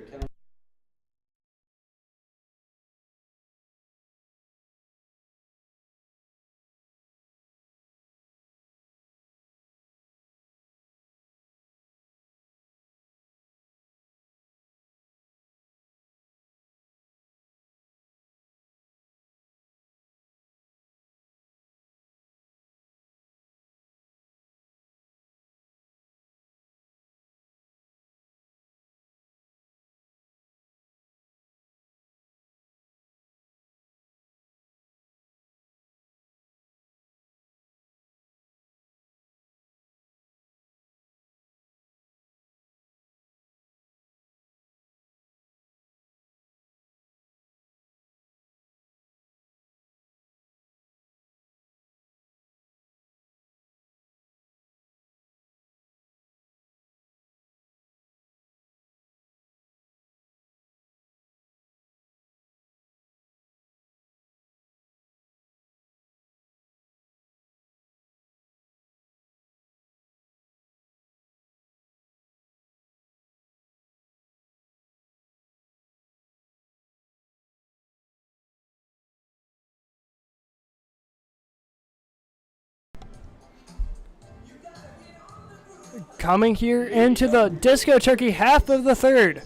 [SPEAKER 1] Coming here into the Disco Turkey half of the third.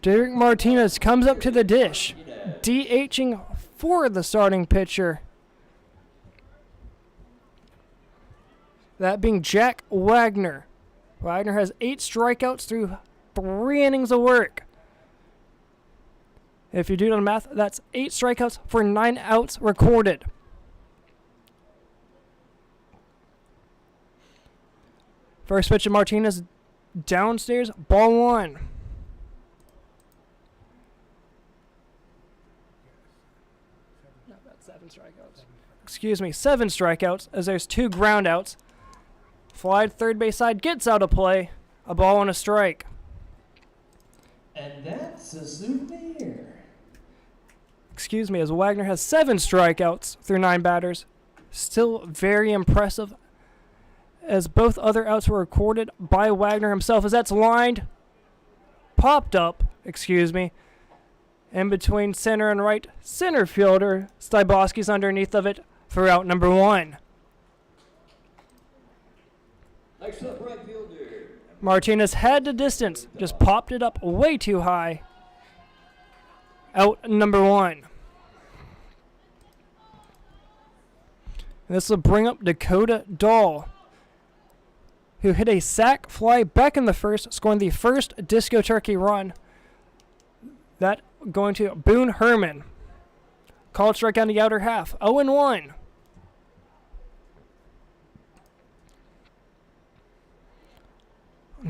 [SPEAKER 1] Derek Martinez comes up to the dish, DHing for the starting pitcher. That being Jack Wagner. Wagner has 8 strikeouts through 3 innings of work. If you do the math, that's 8 strikeouts for 9 outs recorded. First pitch of Martinez downstairs, ball 1. Not about 7 strikeouts. Excuse me, 7 strikeouts as there's 2 ground outs. Fly to third base side, gets out of play. A ball and a strike.
[SPEAKER 2] And that's a souvenir.
[SPEAKER 1] Excuse me, as Wagner has 7 strikeouts through 9 batters. Still very impressive, as both other outs were recorded by Wagner himself, as that's popped up, in between center and right center fielder. Styboski's underneath of it for out number 1.
[SPEAKER 5] Next up, right fielder.
[SPEAKER 1] Martinez had the distance, just popped it up way too high. Out number 1. This will bring up Dakota Dahl, who hit a sac fly back in the first, scoring the first Disco Turkey run. That going to Boone Herman. Called strike on the outer half. 0-1.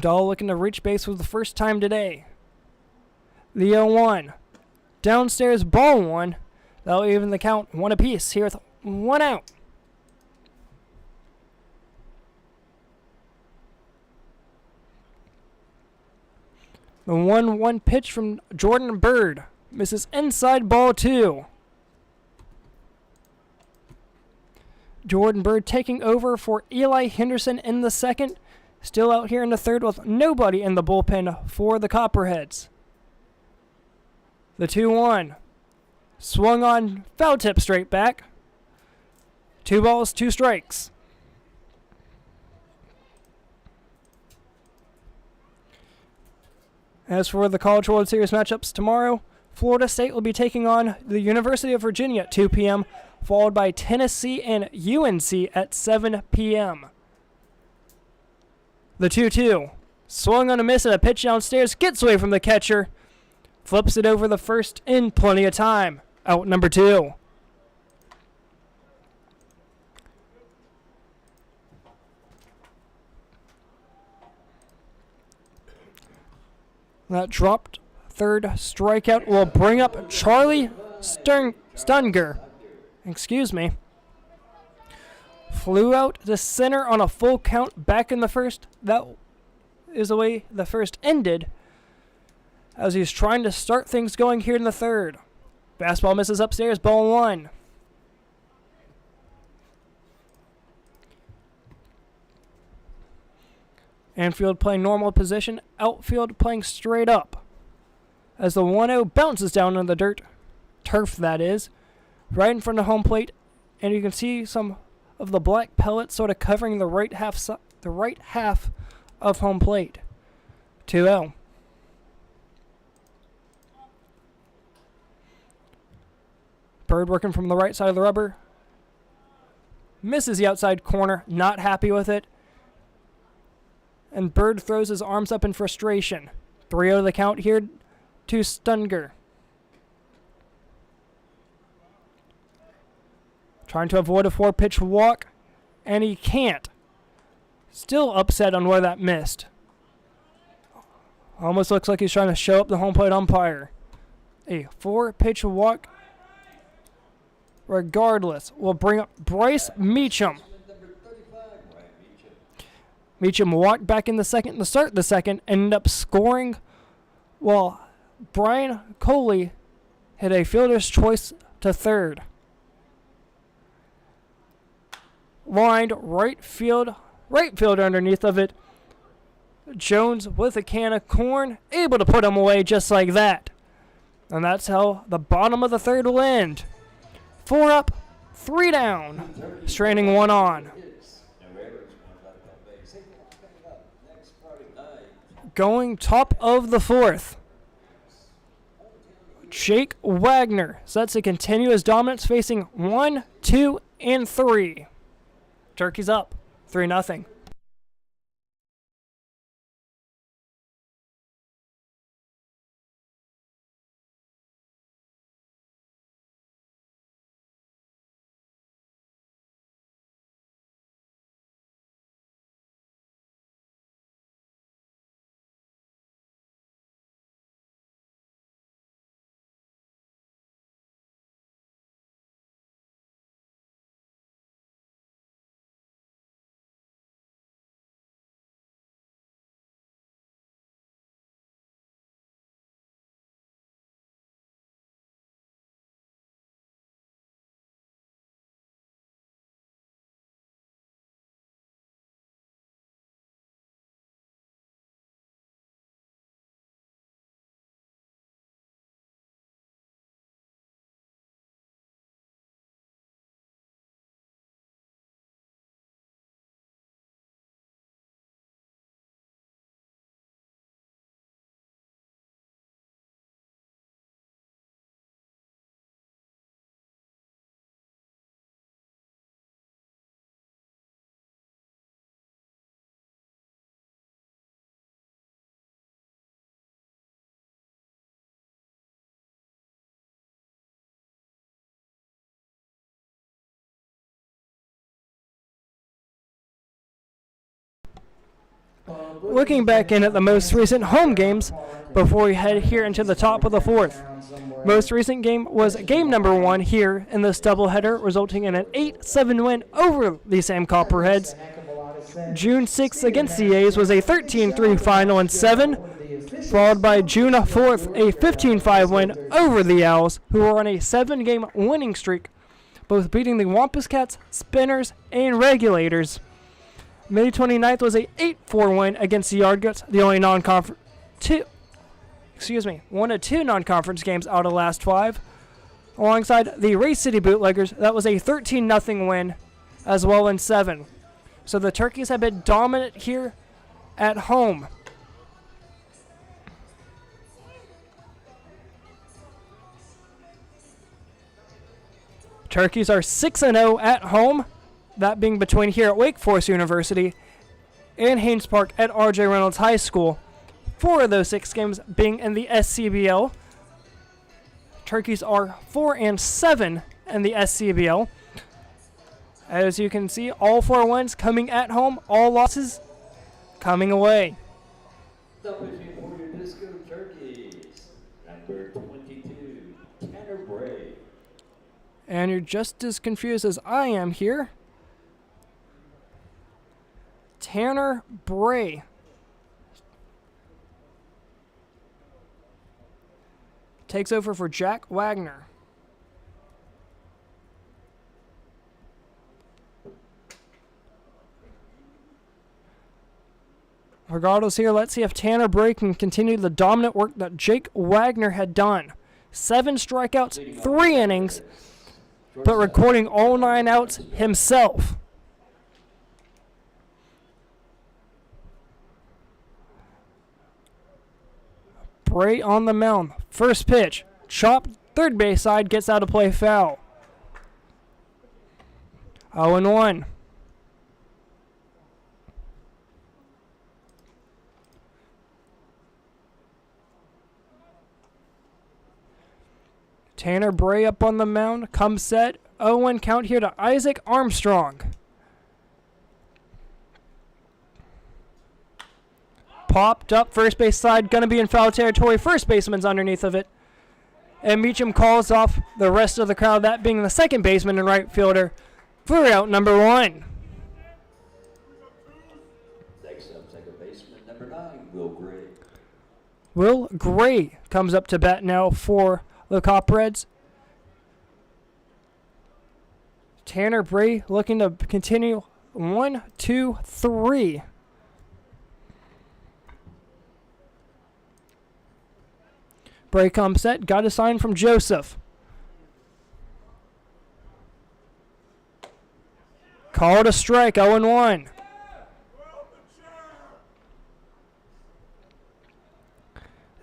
[SPEAKER 1] Dahl looking to reach base for the first time today. The 0-1. Downstairs, ball 1. That'll even the count 1 apiece here with 1 out. The 1-1 pitch from Jordan Bird misses inside, ball 2. Jordan Bird taking over for Eli Henderson in the second. Still out here in the third with nobody in the bullpen for the Copperheads. The 2-1. Swung on, foul tip straight back. 2 balls, 2 strikes. As for the College World Series matchups tomorrow, Florida State will be taking on the University of Virginia at 2 p.m., followed by Tennessee and UNC at 7 p.m. The 2-2. Swung on a miss and a pitch downstairs, gets away from the catcher. Flips it over the first in plenty of time. Out number 2. That dropped third strikeout will bring up Charlie Stunger. Flew out to center on a full count back in the first. That is the way the first ended, as he's trying to start things going here in the third. Fastball misses upstairs, ball 1. Infield playing normal position, outfield playing straight up. As the 1-0 bounces down in the dirt, turf that is, right in front of home plate, and you can see some of the black pellets sort of covering the right half of home plate. 2-0. Bird working from the right side of the rubber. Misses the outside corner, not happy with it. And Bird throws his arms up in frustration. 3-0 the count here to Stunger. Trying to avoid a 4-pitch walk, and he can't. Still upset on where that missed. Almost looks like he's trying to show up the home plate umpire. A 4-pitch walk, regardless, will bring up Bryce Meacham. Meacham walked back in the second to start the second, ended up scoring while Brian Coley hit a fielder's choice to third. Lined right fielder underneath of it. Jones with a can of corn, able to put him away just like that. And that's how the bottom of the third will end. 4 up, 3 down, straining 1 on. Going top of the 4th, Jake Wagner sets to continue his dominance, facing 1, 2, and 3. Turkey's up 3-0. Looking back in at the most recent home games before we head here into the top of the fourth. Most recent game was game number 1 here in this doubleheader, resulting in an 8-7 win over the same Copperheads. June 6th against the A's was a 13-3 final in 7, followed by June 4th, a 15-5 win over the Owls, who were on a 7-game winning streak, both beating the Wampus Cats, Spinners, and Regulators. May 29th was a 8-4 win against the Yardguts, the only one of 2 non-conference games out of the last 5. Alongside the Race City Bootleggers, that was a 13-0 win as well in 7. So the Turkeys have been dominant here at home. Turkeys are 6-0 at home, that being between here at Wake Forest University and Haynes Park at R.J. Reynolds High School. 4 of those 6 games being in the SCBL. Turkeys are 4-7 in the SCBL. As you can see, all 4 wins coming at home, all losses coming away.
[SPEAKER 5] Now pitching for your Disco Turkeys, number 22, Tanner Bray.
[SPEAKER 1] And you're just as confused as I am here. Tanner Bray. Takes over for Jack Wagner. Regardless here, let's see if Tanner Bray can continue the dominant work that Jake Wagner had done. 7 strikeouts, 3 innings, but recording all 9 outs himself. Bray on the mound. First pitch. Chop, third base side, gets out of play, foul. 0-1. Tanner Bray up on the mound. Comes set. 0-1 count here to Isaac Armstrong. Popped up, first base side, going to be in foul territory. First baseman's underneath of it. And Meacham calls off the rest of the crowd, that being the second baseman and right fielder, for out number 1.
[SPEAKER 5] Next up, second baseman, number 9, Will Gray.
[SPEAKER 1] Will Gray comes up to bat now for the Copperheads. Tanner Bray looking to continue 1, 2, 3. Bray comes set, got a sign from Joseph. Called a strike, 0-1.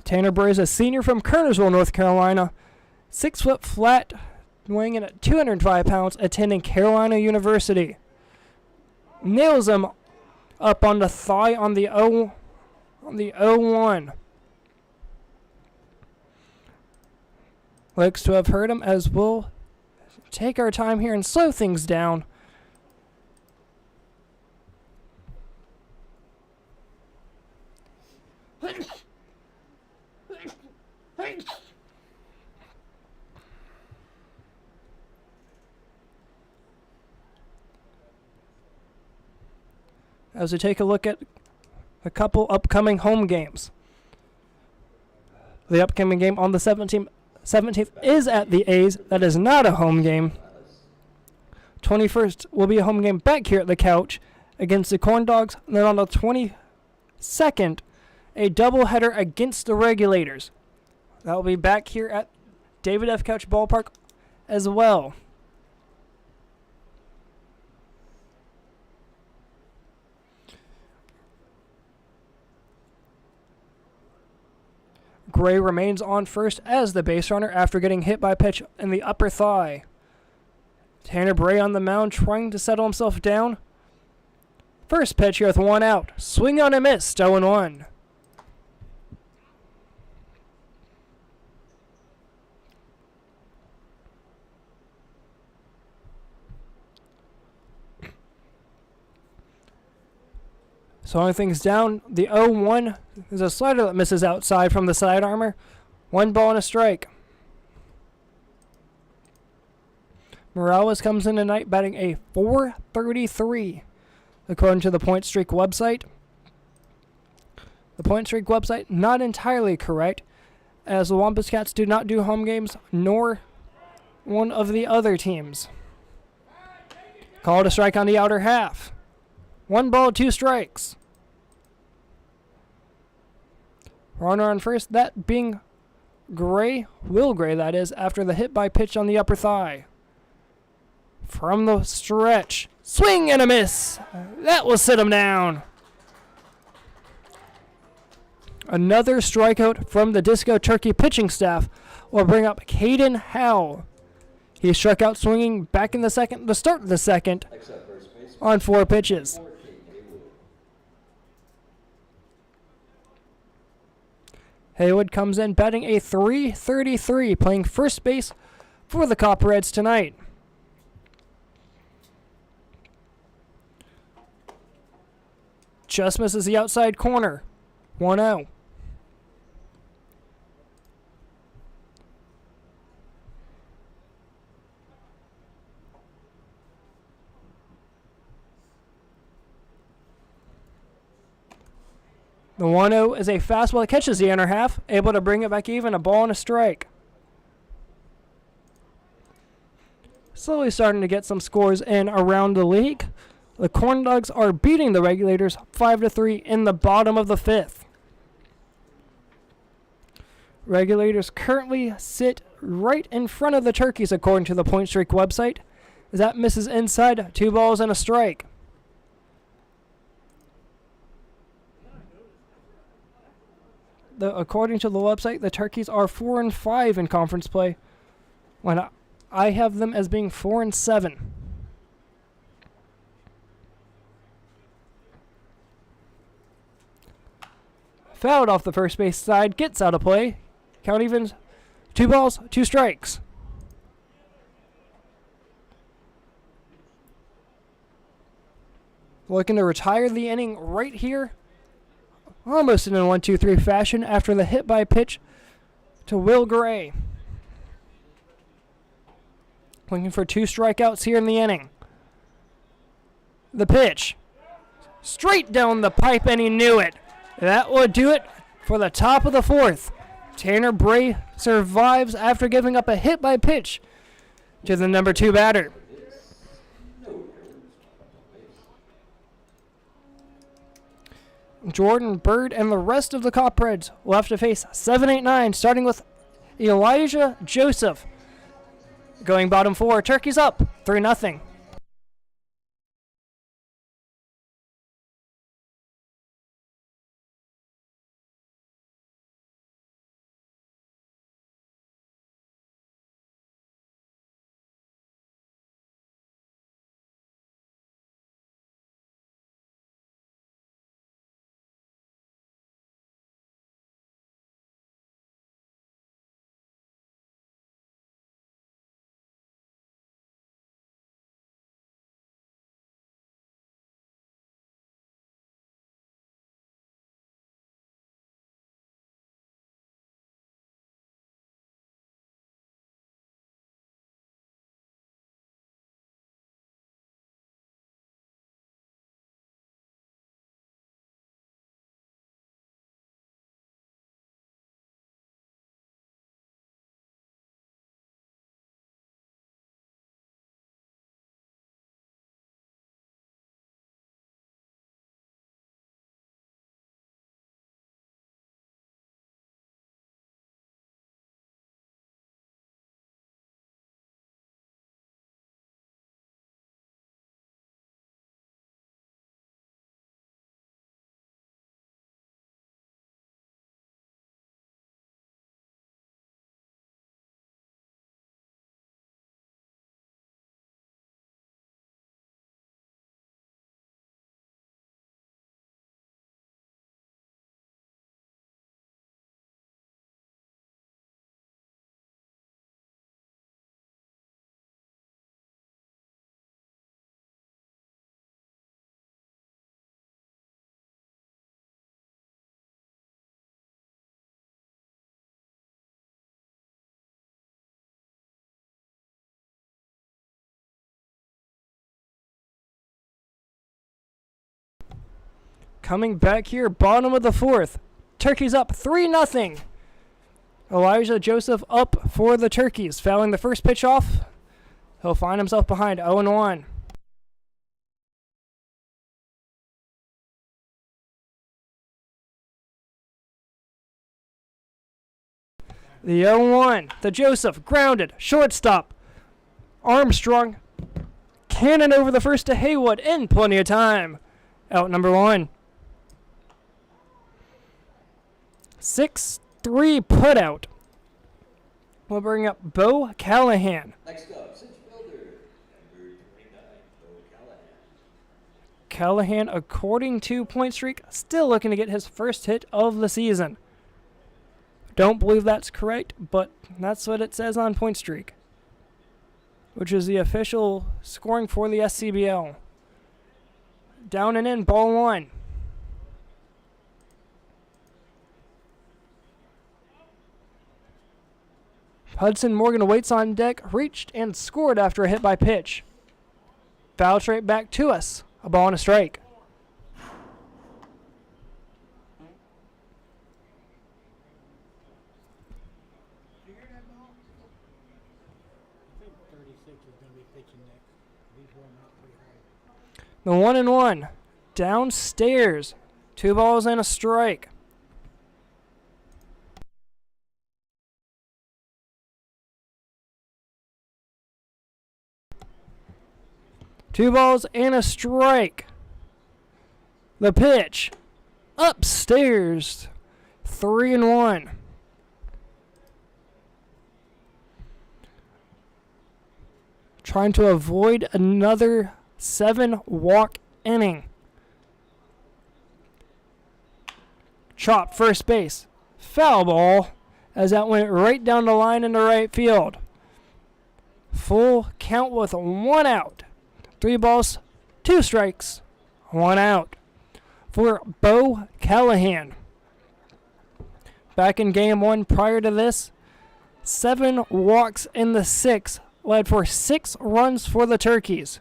[SPEAKER 1] Tanner Bray is a senior from Kernersville, North Carolina. 6 foot flat, weighing in at 205 pounds, attending Carolina University. Nails him up on the thigh on the 0-1. Looks to have hurt him, as we'll take our time here and slow things down. As we take a look at a couple upcoming home games. The upcoming game on the 17th is at the A's. That is not a home game. 21st will be a home game back here at the Couch against the Corn Dogs. And then on the 22nd, a doubleheader against the Regulators. That will be back here at David F. Couch Ballpark as well. Gray remains on first as the base runner after getting hit by a pitch in the upper thigh. Tanner Bray on the mound trying to settle himself down. First pitch here with 1 out. Swing on a miss, 0-1. Slowing things down, the 0-1 is a slider that misses outside from the side armor. 1 ball and a strike. Morales comes in tonight batting a .433, according to the Point Streak website. The Point Streak website not entirely correct, as the Wampus Cats do not do home games, nor one of the other teams. Called a strike on the outer half. 1 ball, 2 strikes. Runner on first, that being Gray, Will Gray that is, after the hit by pitch on the upper thigh. From the stretch, swing and a miss. That will sit him down. Another strikeout from the Disco Turkey pitching staff will bring up Caden Howe. He struck out swinging back in the second, the start of the second, on 4 pitches. Haywood comes in batting a .333, playing first base for the Copperheads tonight. Just misses the outside corner. 1-0. The 1-0 is a fastball that catches the inner half, able to bring it back even, a ball and a strike. Slowly starting to get some scores in around the league. The Corn Dogs are beating the Regulators 5-3 in the bottom of the 5th. Regulators currently sit right in front of the Turkeys, according to the Point Streak website. That misses inside, 2 balls and a strike. According to the website, the Turkeys are 4-5 in conference play, when I have them as being 4-7. Fouled off the first base side, gets out of play. Count evens, 2 balls, 2 strikes. Looking to retire the inning right here. Almost in a 1-2-3 fashion after the hit by pitch to Will Gray. Looking for 2 strikeouts here in the inning. The pitch. Straight down the pipe, and he knew it. That would do it for the top of the 4th. Tanner Bray survives after giving up a hit by pitch to the number 2 batter. Jordan Bird and the rest of the Copperheads will have to face 7, 8, 9, starting with Elijah Joseph. Going bottom 4, Turkeys up 3-0. coming back here, bottom of the fourth. Turkeys up 3-0. Elijah Joseph up for the Turkeys, fouling the first pitch off. He'll find himself behind 0-1. The 0-1, the Joseph, grounded, shortstop. Armstrong, cannon over the first to Haywood, in plenty of time. Out number 1. 6-3 put out. We'll bring up Bo Callahan.
[SPEAKER 5] Next up, cinch fielder, number 29, Bo Callahan.
[SPEAKER 1] Callahan, according to Point Streak, still looking to get his first hit of the season. Don't believe that's correct, but that's what it says on Point Streak, which is the official scoring for the SCBL. Down and in, ball 1. Hudson Morgan waits on deck, reached and scored after a hit by pitch. Foul straight back to us. A ball and a strike.
[SPEAKER 4] Did you hear that ball? I think 36 is going to be pitching next. He's running out pretty hard.
[SPEAKER 1] The 1-1. Downstairs. 2 balls and a strike. Two balls and a strike. The pitch. Upstairs. 3-1. Trying to avoid another 7-walk inning. Chopped first base. Foul ball as that went right down the line into right field. Full count with 1 out. 3 balls, 2 strikes, 1 out for Bo Callahan. Back in game 1 prior to this, 7 walks in the 6 led for 6 runs for the Turkeys.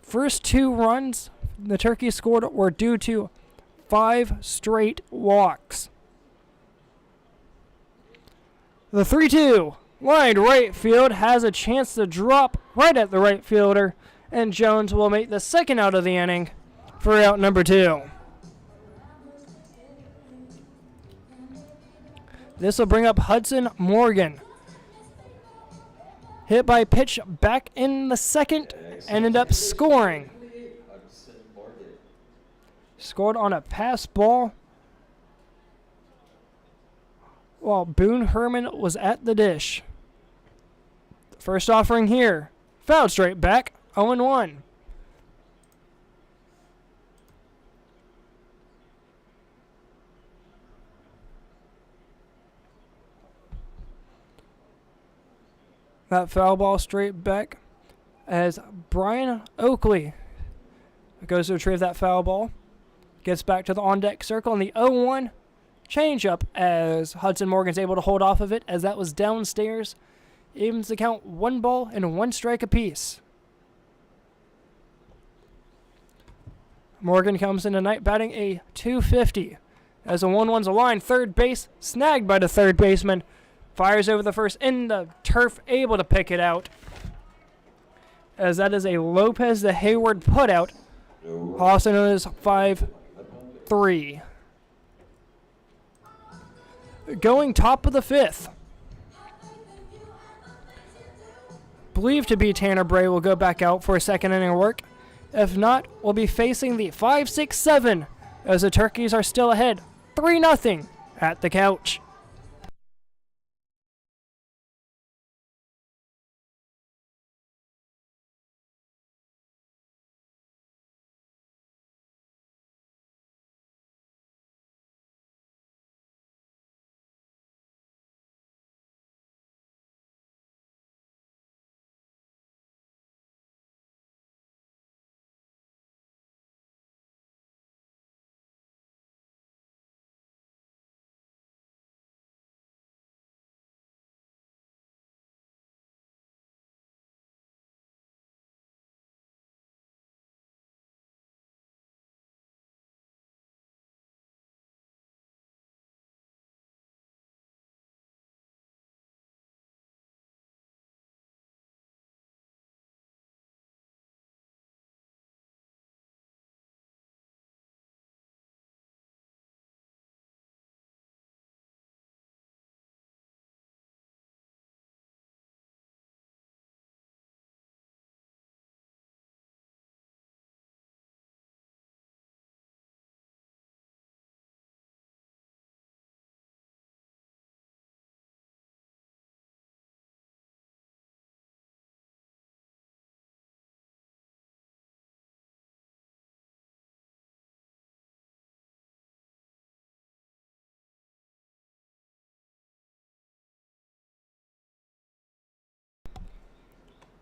[SPEAKER 1] First 2 runs the Turkeys scored were due to 5 straight walks. The 3-2. Line right field has a chance to drop right at the right fielder, and Jones will make the second out of the inning for out number 2. This will bring up Hudson Morgan. Hit by pitch back in the second, ended up scoring.
[SPEAKER 5] Hudson Morgan.
[SPEAKER 1] Scored on a pass ball while Boone Herman was at the dish. First offering here. Fouled straight back. 0-1. That foul ball straight back as Brian Oakley goes to retrieve that foul ball. Gets back to the on-deck circle, and the 0-1 change-up as Hudson Morgan's able to hold off of it as that was downstairs. Evens the count 1 ball and 1 strike apiece. Morgan comes in tonight batting a .250 as the 1-1's a line. Third base snagged by the third baseman. Fires over the first in the turf, able to pick it out. As that is a Lopez to Hayward putout. Also known as 5-3. Going top of the 5th. Believed to be Tanner Bray will go back out for a second inning work. If not, we'll be facing the 5-6-7 as the Turkeys are still ahead 3-0 at the Couch.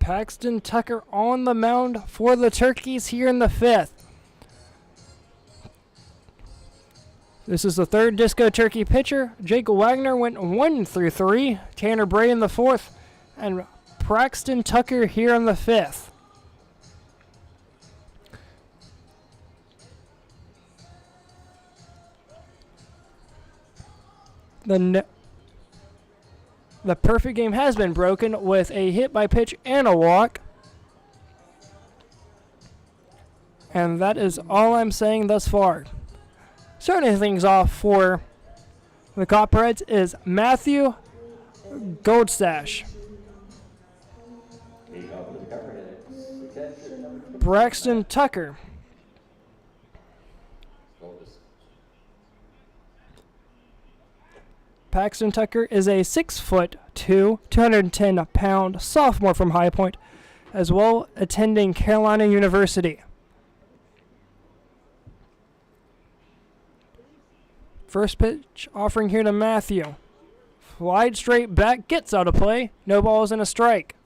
[SPEAKER 1] Paxton Tucker on the mound for the Turkeys here in the 5th. This is the 3rd Disco Turkey pitcher. Jake Wagner went 1 through 3. Tanner Bray in the 4th. And Paxton Tucker here in the 5th. The perfect game has been broken with a hit by pitch and a walk. And that is all I'm saying thus far. Starting things off for the Copperheads is Matthew Goldstash. Braxton Tucker. Paxton Tucker is a 6'2", 210-pound sophomore from High Point, as well attending Carolina University. First pitch offering here to Matthew. Wide straight back, gets out of play. No balls and a strike.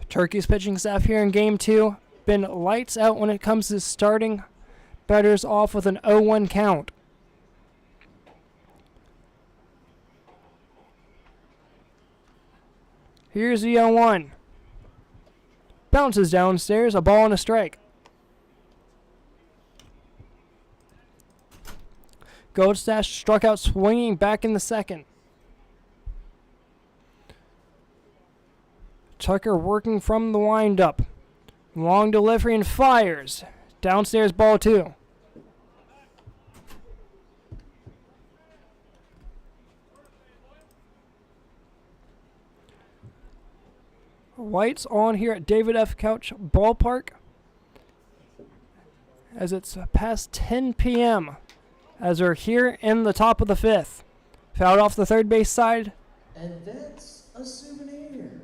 [SPEAKER 1] Turkey's pitching staff here in Game 2 been lights out when it comes to starting batters off with an 0-1 count. Here's the 0-1. Bounces downstairs, a ball and a strike. Goldstash struck out swinging back in the 2nd. Tucker working from the windup. Long delivery and fires. Downstairs ball 2. Lights on here at David F. Couch Ballpark as it's past 10 p.m. as we're here in the top of the 5th. Fouled off the third base side.
[SPEAKER 2] And that's a souvenir.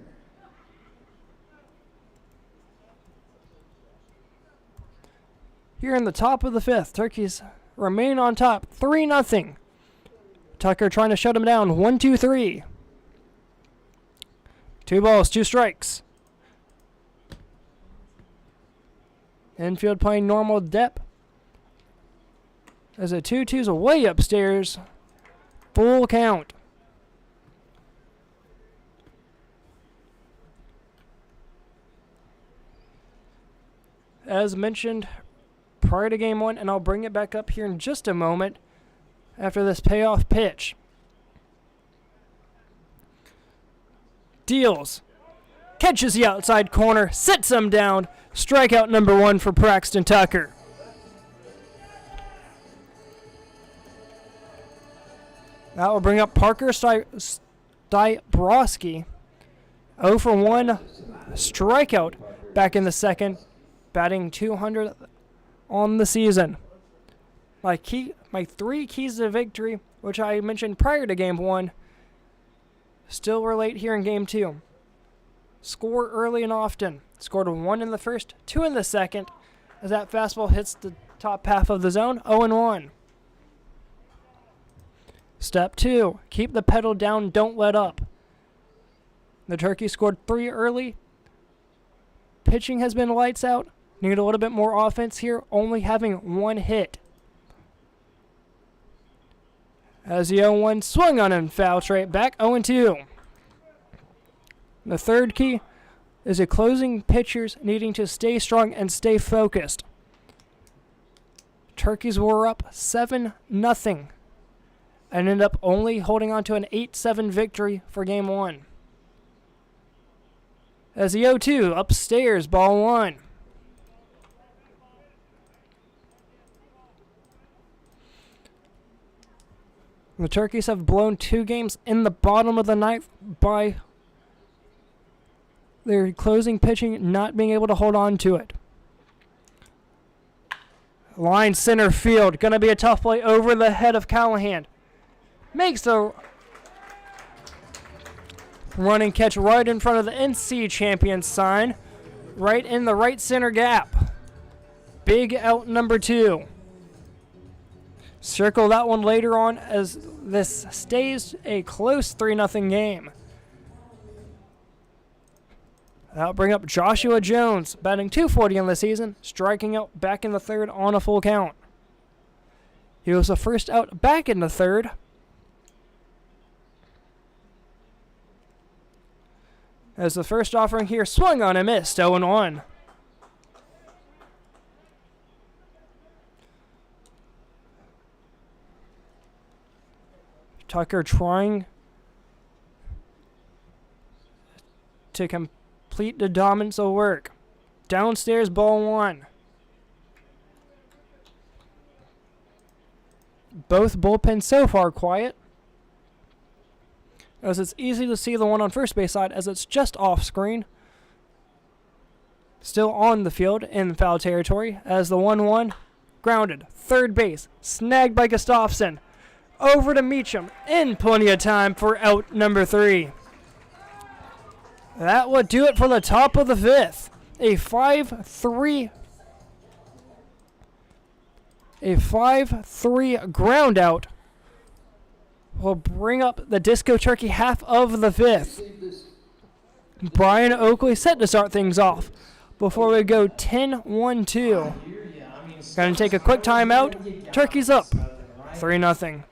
[SPEAKER 1] Here in the top of the 5th, Turkeys remain on top, 3-0. Tucker trying to shut him down, 1-2-3. 2 balls, 2 strikes. Infield playing normal depth. As a 2-2's away upstairs. Full count. As mentioned prior to Game 1, and I'll bring it back up here in just a moment after this payoff pitch. Deals. Catches the outside corner, sits him down. Strikeout number 1 for Paxton Tucker. That will bring up Parker Stybroski. 0 for 1 strikeout back in the 2nd, batting 200 on the season. My 3 keys to victory, which I mentioned prior to Game 1, still relate here in Game 2. Score early and often. Scored 1 in the 1st, 2 in the 2nd, as that fastball hits the top half of the zone, 0-1. Step 2, keep the pedal down, don't let up. The Turkeys scored 3 early. Pitching has been lights out. Need a little bit more offense here, only having 1 hit. As the 0-1 swung on and foul straight back, 0-2. The third key is a closing pitchers needing to stay strong and stay focused. Turkeys were up 7-0 and ended up only holding on to an 8-7 victory for Game 1. As the 0-2 upstairs, ball 1. The Turkeys have blown 2 games in the bottom of the ninth by their closing pitching not being able to hold on to it. Line center field. Going to be a tough play over the head of Callahan. Makes a running catch right in front of the NC champion sign. Right in the right center gap. Big out number 2. Circle that one later on as this stays a close 3-0 game. That'll bring up Joshua Jones, batting .240 in the season, striking out back in the third on a full count. He was the first out back in the third. As the first offering here swung on and missed, 0-1. Tucker trying to complete the dominance of work. Downstairs, ball one. Both bullpens so far quiet, as it's easy to see the one on first base side as it's just off screen. Still on the field in foul territory as the 1-1 grounded. Third base, snagged by Gustafson. Over to Meacham, in plenty of time for out number 3. That would do it for the top of the 5th. A 5-3 ground out will bring up the Disco Turkey half of the 5th. Brian Oakley set to start things off before we go 10-1-2. Going to take a quick timeout. Turkey's up 3-0.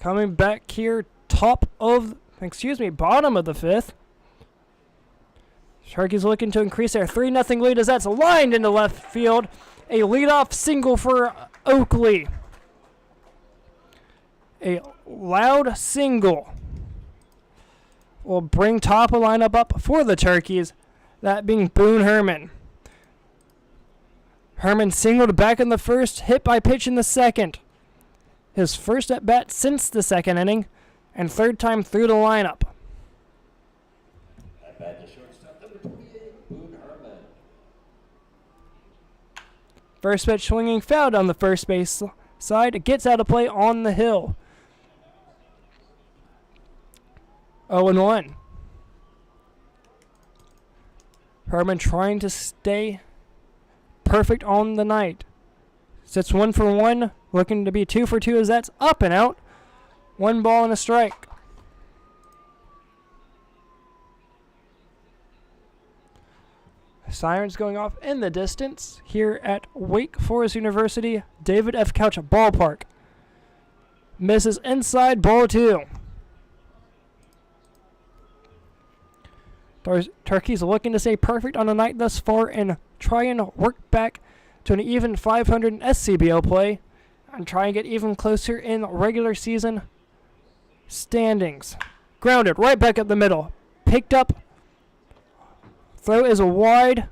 [SPEAKER 1] Coming back here, bottom of the 5th. Sharkies looking to increase their 3-0 lead as that's lined into left field. A leadoff single for Oakley. A loud single will bring top of lineup up for the Turkeys, that being Boone Herman. Herman singled back in the first, hit by pitch in the second. His first at-bat since the second inning, and third time through the lineup.
[SPEAKER 5] At-bat to shortstop, number 28, Boone Herman.
[SPEAKER 1] First pitch swinging fouled on the first base side. It gets out of play on the hill. 0-1. Herman trying to stay perfect on the night. Sits 1 for 1, looking to be 2 for 2 as that's up and out. 1 ball and a strike. Sirens going off in the distance here at Wake Forest University David F. Couch Ballpark. Misses inside, ball 2. Turkeys looking to stay perfect on the night thus far and try and work back to an even 500 in SCBL play and try and get even closer in regular season standings. Grounded right back up the middle. Picked up. Throw is wide.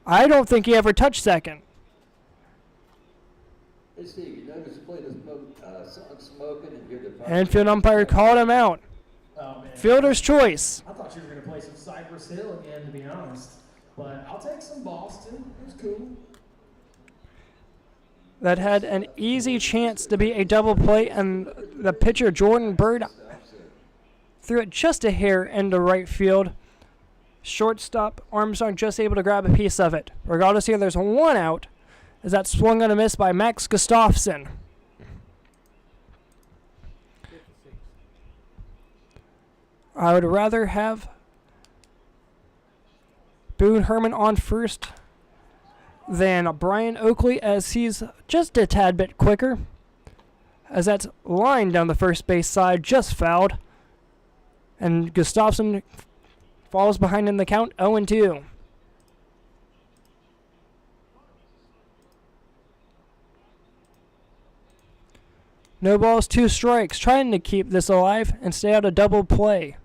[SPEAKER 1] I don't think he ever touched second.
[SPEAKER 5] Hey Steve, you notice the plate is song smoking and you're the
[SPEAKER 1] Infield umpire called him out.
[SPEAKER 2] Oh, man.
[SPEAKER 1] Fielder's choice.
[SPEAKER 2] I thought you were going to play some Cypress Hill again, to be honest. But I'll take some Boston. It was cool.
[SPEAKER 1] That had an easy chance to be a double play, and the pitcher Jordan Bird threw it just a hair into right field. Shortstop Armstrong just able to grab a piece of it. Regardless here, there's one out as that swung on a miss by Max Gustafsson.
[SPEAKER 4] 56.
[SPEAKER 1] I would rather have Boone Herman on first than Brian Oakley, as he's just a tad bit quicker, as that's line down the first base side, just fouled. And Gustafsson falls behind in the count, 0-2. No balls, 2 strikes, trying to keep this alive and stay out of double play.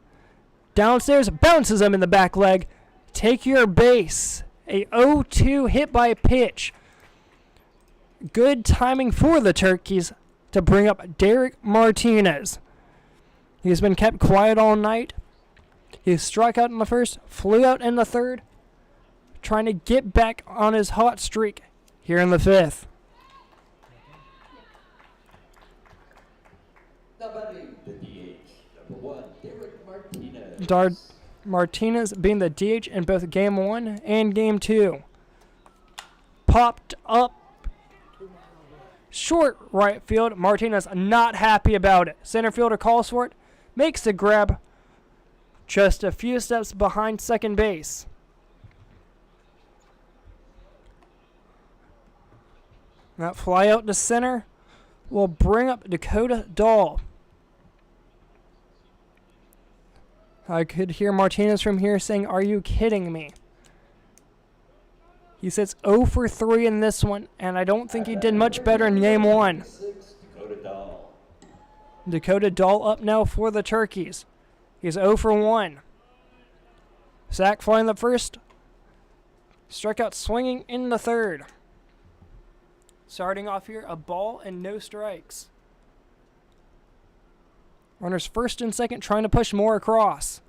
[SPEAKER 1] Downstairs, bounces him in the back leg. Take your base. A 0-2 hit by pitch. Good timing for the Turkeys to bring up Derek Martinez. He's been kept quiet all night. He struck out in the first, flew out in the third, trying to get back on his hot streak here in the fifth.
[SPEAKER 5] Nobody, the DH. Number 1, Derek Martinez.
[SPEAKER 1] Martinez being the DH in both Game 1 and Game 2. Popped up short right field. Martinez not happy about it. Center fielder calls for it. Makes the grab just a few steps behind second base. That fly out to center will bring up Dakota Dahl. I could hear Martinez from here saying, "Are you kidding me?" He sits 0 for 3 in this one, and I don't think he did much better in Game 1.
[SPEAKER 5] 6, Dakota Dahl.
[SPEAKER 1] Dakota Dahl up now for the Turkeys. He's 0 for 1. Sack flying the first. Struck out swinging in the third. Starting off here, a ball and no strikes. Runners first and second trying to push more across.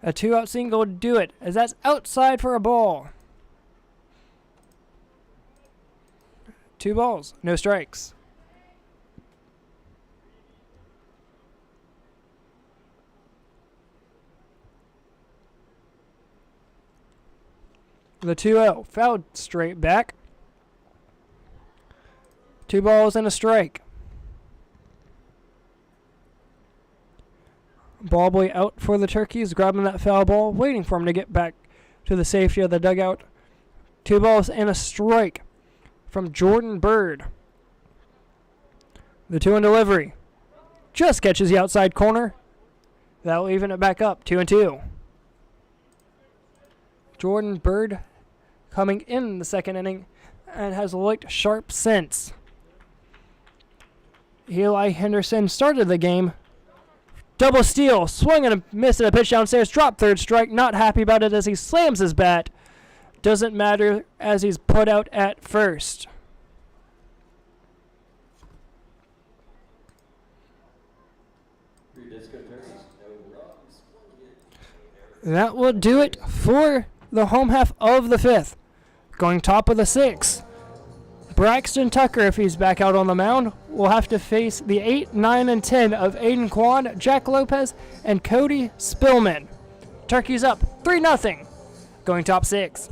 [SPEAKER 1] A 2-out single would do it, as that's outside for a ball. 2 balls, no strikes. The 2-0 fouled straight back. 2 balls and a strike. Ball boy out for the Turkeys, grabbing that foul ball, waiting for him to get back to the safety of the dugout. 2 balls and a strike from Jordan Bird. The 2-1 delivery just catches the outside corner. That'll even it back up, 2-2. Jordan Bird coming in the second inning and has looked sharp since. Eli Henderson started the game. Double steal, swung and a miss and a pitch downstairs, drop third strike, not happy about it as he slams his bat. Doesn't matter as he's put out at first. That will do it for the home half of the fifth. Going top of the sixth, Braxton Tucker, if he's back out on the mound, will have to face the 8, 9, and 10 of Aiden Kwan, Jack Lopez, and Cody Spillman. Turkeys up 3-0. Going top 6.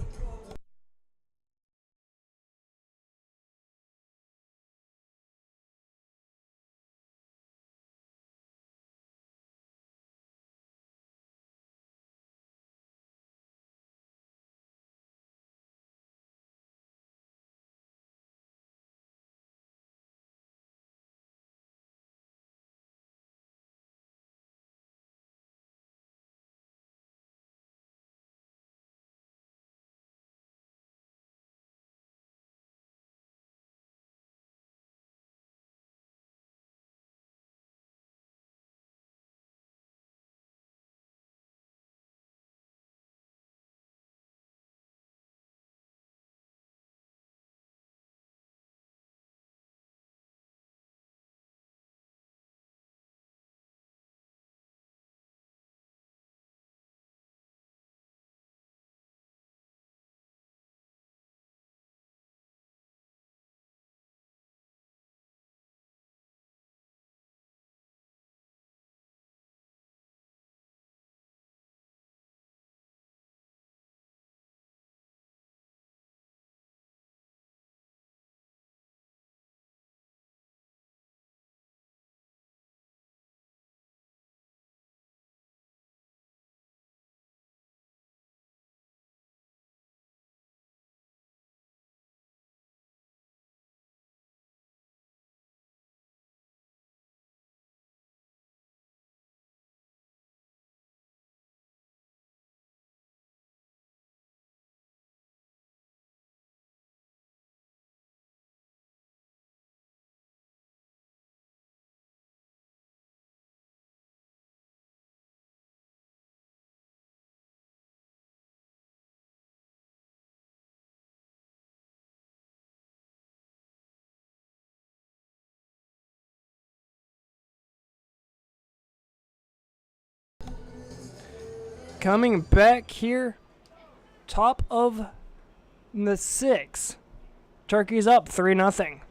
[SPEAKER 1] Coming back here, top of the 6. Turkey's up 3-0.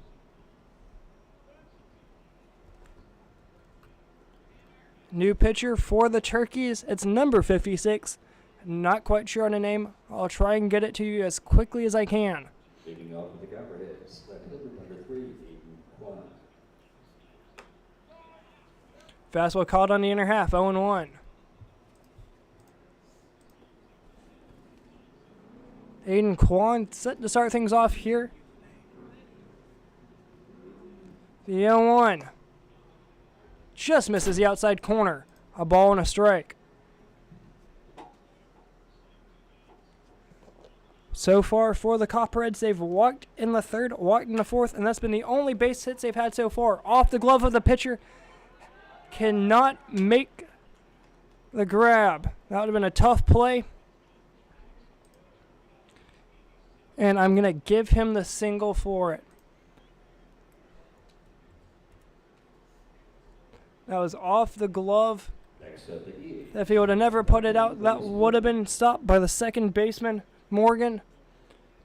[SPEAKER 1] New pitcher for the Turkeys. It's number 56. Not quite sure on the name. I'll try and get it to you as quickly as I can.
[SPEAKER 5] Leading off with the Copperheads, left-hander number 3, Aiden Kwan.
[SPEAKER 1] Fastball caught on the inner half, 0-1. Aiden Kwan set to start things off here. The 0-1. Just misses the outside corner. A ball and a strike. So far for the Copperheads, they've walked in the 3rd, walked in the 4th, and that's been the only base hits they've had so far. Off the glove of the pitcher. Cannot make the grab. That would have been a tough play. And I'm going to give him the single for it. That was off the glove.
[SPEAKER 5] Next up, the E.
[SPEAKER 1] If he would have never put it out, that would have been stopped by the second baseman, Morgan.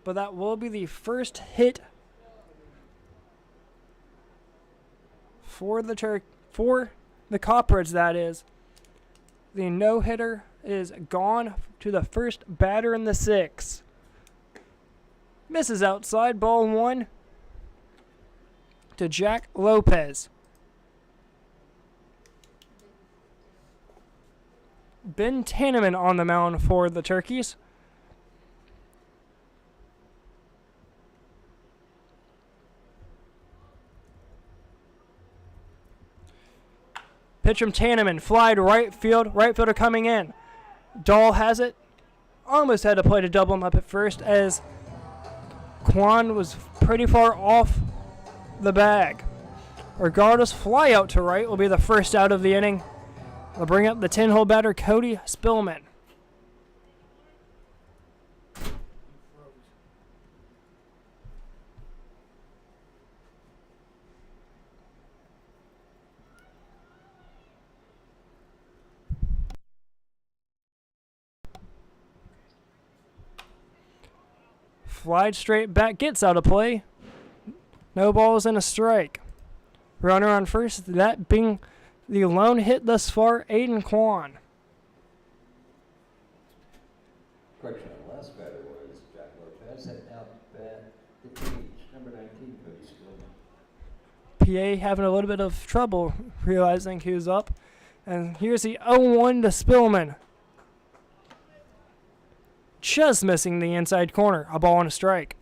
[SPEAKER 1] But that will be the first hit for the Copperheads, that is. The no-hitter is gone to the first batter in the 6. Misses outside, ball 1 to Jack Lopez. Ben Tanneman on the mound for the Turkeys. Pitch from Tanneman, fly to right field, right fielder coming in. Dahl has it. Almost had to play to double him up at first as Kwan was pretty far off the bag. Regardless, fly out to right will be the first out of the inning. They'll bring up the 10-hole batter, Cody Spillman. Flied straight back, gets out of play. No balls and a strike. Runner on first, that being the lone hit thus far, Aiden Kwan.
[SPEAKER 5] Correction, the last batter was Jack Lopez, and now bat the cage, number 19, Cody Spillman.
[SPEAKER 1] PA having a little bit of trouble realizing who's up. And here's the 0-1 to Spillman. Just missing the inside corner. A ball and a strike.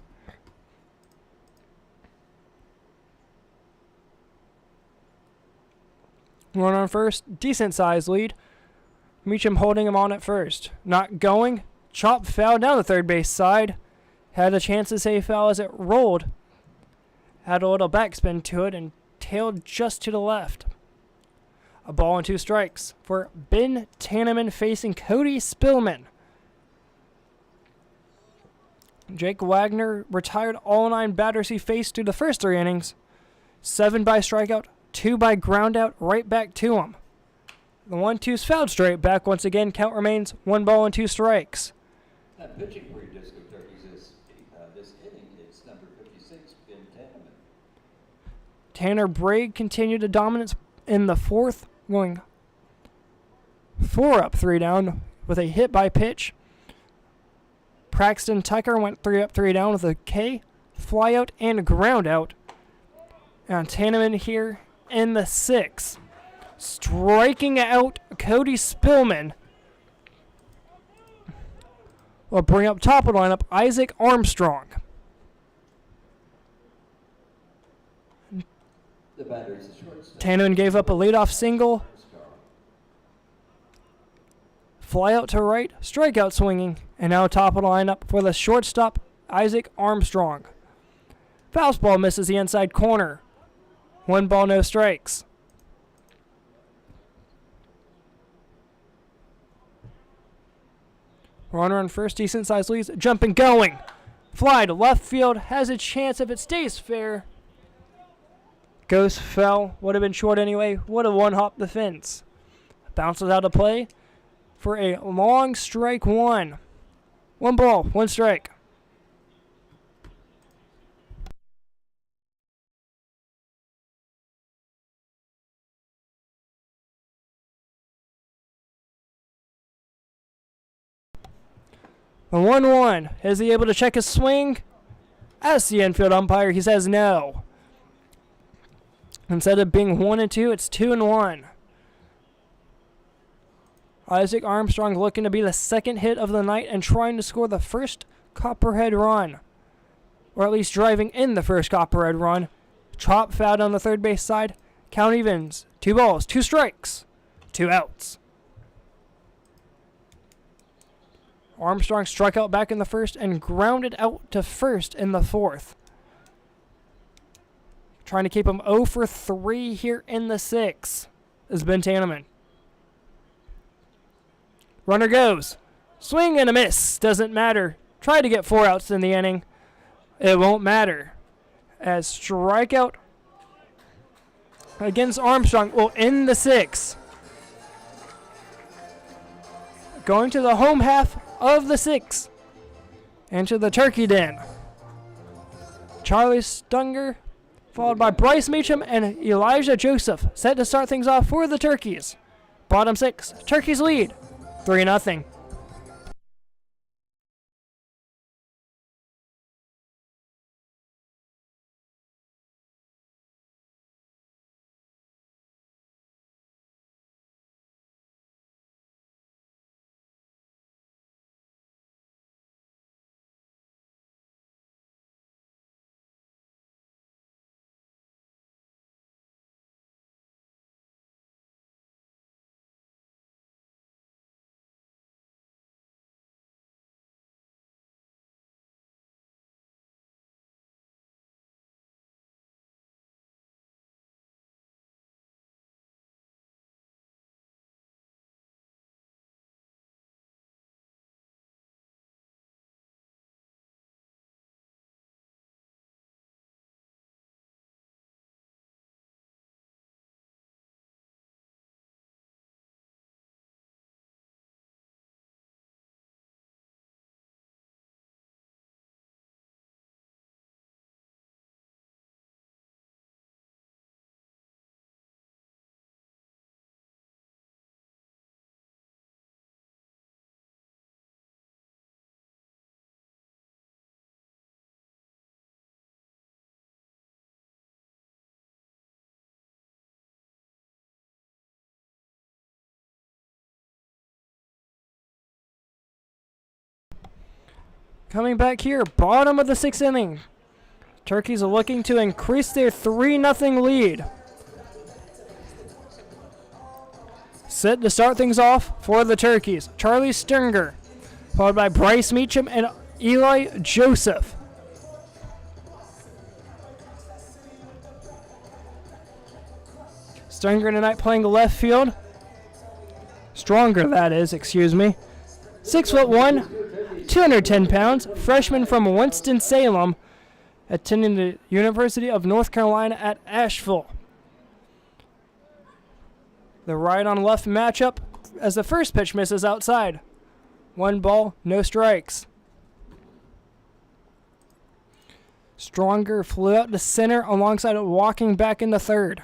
[SPEAKER 1] Run on first. Decent size lead. Meacham holding him on at first. Not going. Chop foul down the third base side. Had a chance to say foul as it rolled. Had a little backspin to it and tailed just to the left. A ball and 2 strikes for Ben Tanneman facing Cody Spillman. Jake Wagner retired all 9 batters he faced through the first 3 innings. 7 by strikeout, 2 by groundout, right back to him. The 1-2's fouled straight back once again. Count remains 1 ball and 2 strikes.
[SPEAKER 5] Now pitching for your Disco Turkeys this inning, it's number 56, Ben Tanneman.
[SPEAKER 1] Tanner Bragg continued to dominance in the 4th, going 4 up, 3 down with a hit by pitch. Braxton Tucker went 3 up, 3 down with a K, fly out, and ground out. And Tanneman here in the 6th, striking out Cody Spillman. Will bring up top of the lineup Isaac Armstrong.
[SPEAKER 5] The batter is the shortstop.
[SPEAKER 1] Tanneman gave up a leadoff single. Fly out to right, strikeout swinging, and now top of the lineup for the shortstop, Isaac Armstrong. Fastball misses the inside corner. 1 ball, no strikes. Runner on first, decent sized leads, jumping, going. Fly to left field, has a chance if it stays fair. Goes foul, would have been short anyway, would have one-hopped the fence. Bounces out of play. for a long strike one. 1 ball, 1 strike. The 1-1. Is he able to check his swing? As the infield umpire, he says no. Instead of being 1-2, it's 2-1. Isaac Armstrong looking to be the second hit of the night and trying to score the first Copperhead run. Or at least driving in the first Copperhead run. Chop fouled on the third base side. Count evens. 2 balls, 2 strikes, 2 outs. Armstrong struck out back in the first and grounded out to first in the fourth. Trying to keep him 0 for 3 here in the 6th is Ben Tanneman. Runner goes. Swing and a miss. Doesn't matter. Tried to get 4 outs in the inning. It won't matter. As strikeout against Armstrong will end the 6th. Going to the home half of the 6th. Into the turkey den. Charlie Stunger, followed by Bryce Meacham and Elijah Joseph, set to start things off for the Turkeys. Bottom 6, Turkeys lead, 3-0. Coming back here, bottom of the 6th inning. Turkeys are looking to increase their 3-0 lead. Set to start things off for the Turkeys. Charlie Stringer, followed by Bryce Meacham and Eli Joseph. Stringer tonight playing left field. Stronger, that is, excuse me. 6'1", 210 pounds, freshman from Winston-Salem, attending the University of North Carolina at Asheville. The right on left matchup as the first pitch misses outside. 1 ball, no strikes. Stronger flew out to center alongside of walking back in the third.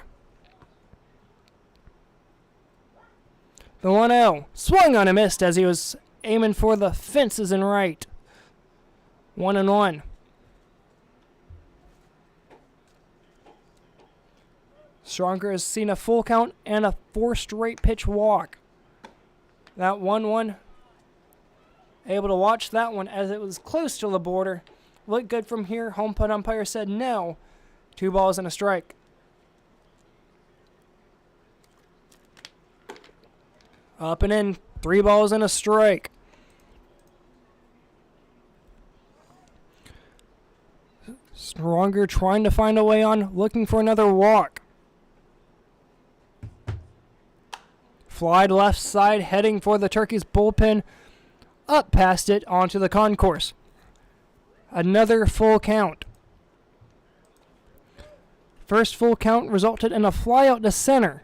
[SPEAKER 1] The 1-0 swung on and missed as he was aiming for the fences and right. 1-1. Stronger has seen a full count and a 4 straight pitch walk. That 1-1, able to watch that one as it was close to the border. Looked good from here. Home plate umpire said no. 2 balls and a strike. Up and in. 3 balls and a strike. Stronger trying to find a way on, looking for another walk. Fly to left side, heading for the Turkeys bullpen. Up past it, onto the concourse. Another full count. First full count resulted in a fly out to center.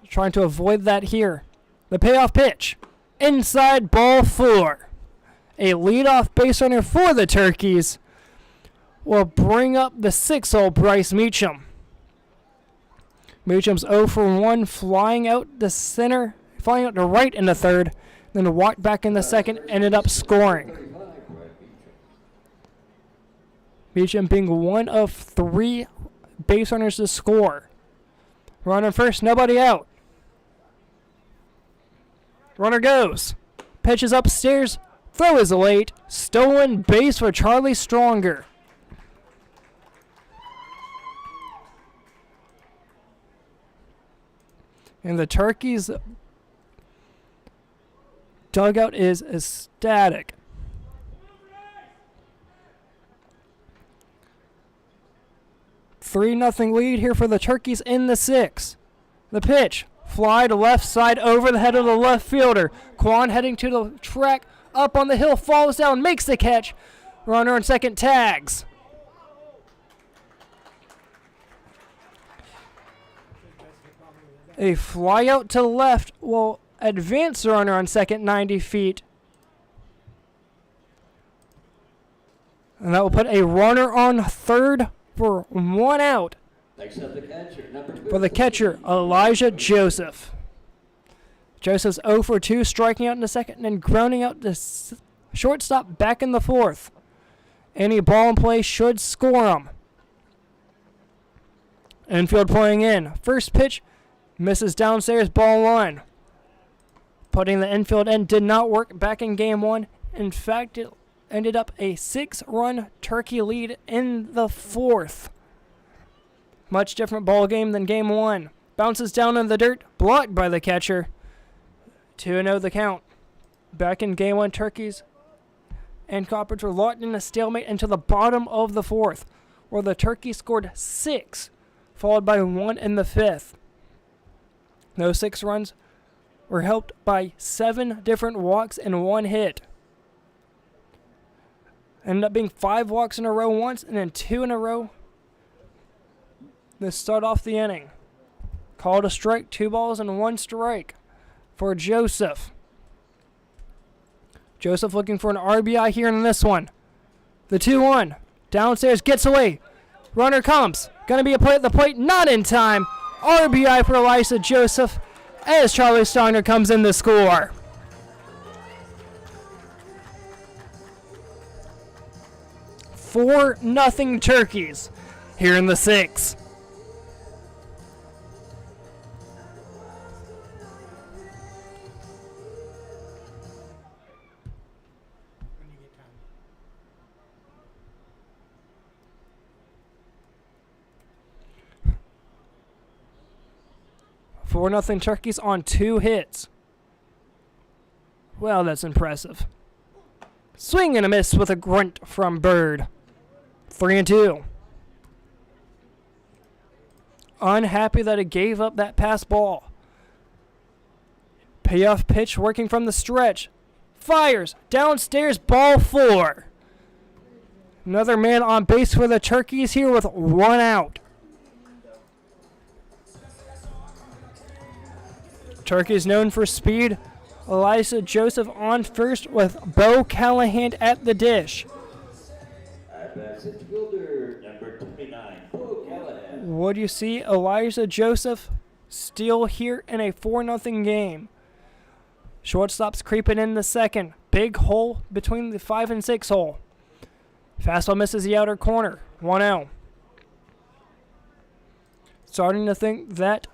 [SPEAKER 1] Trying to avoid that here. The payoff pitch. Inside, ball 4. A leadoff base runner for the Turkeys will bring up the 6-hole Bryce Meacham. Meacham's 0 for 1, flying out the center, flying out to right in the third, then walked back in the second, ended up scoring. Meacham being one of 3 base runners to score. Runner first, nobody out. Runner goes. Pitches upstairs. Throw is late. Stolen base for Charlie Stronger. And the Turkeys' dugout is ecstatic. "3-0 lead here for the Turkeys in the 6th. The pitch. Fly to left side over the head of the left fielder. Quan heading to the track. Up on the hill. Falls down. Makes the catch. Runner on second tags. A fly out to left will advance the runner on second 90 feet. And that will put a runner on third for 1 out.
[SPEAKER 5] Next up, the catcher, number 2.
[SPEAKER 1] For the catcher, Elijah Joseph. Joseph's 0 for 2, striking out in the second and then grounding out the shortstop back in the 4th. Any ball in play should score him. Infield playing in. First pitch, misses downstairs, ball 1. Putting the infield in did not work back in game 1. In fact, it ended up a 6-run Turkey lead in the 4th. Much different ball game than game 1. Bounces down in the dirt, blocked by the catcher. 2-0 the count. Back in game 1, Turkeys and Copperheads were locked in a stalemate until the bottom of the 4th, where the Turkeys scored 6, followed by 1 in the 5th. Those 6 runs were helped by 7 different walks and 1 hit. Ended up being 5 walks in a row once and then 2 in a row to start off the inning. Called a strike, 2 balls and 1 strike for Joseph. Joseph looking for an RBI here in this one. The 2-1. Downstairs, gets away. Runner comes. Gonna be a play at the plate, not in time. RBI for Elijah Joseph as Charlie Stronger comes in to score. "4-0 Turkeys here in the 6th.
[SPEAKER 4] When you get time.
[SPEAKER 1] 4-0 Turkeys on 2 hits. Well, that's impressive. Swing and a miss with a grunt from Bird. 3-2. Unhappy that it gave up that pass ball. Payoff pitch working from the stretch. Fires. Downstairs, ball 4. Another man on base for the Turkeys here with 1 out. Turkeys known for speed. Elijah Joseph on first with Bo Callahan at the dish.
[SPEAKER 5] At-bat center fielder, number 29, Bo Callahan.
[SPEAKER 1] Would you see Elijah Joseph steal here in a 4-0 game? Shortstop's creeping in the second. Big hole between the 5 and 6 hole. Fastball misses the outer corner. 1-0. Starting to think that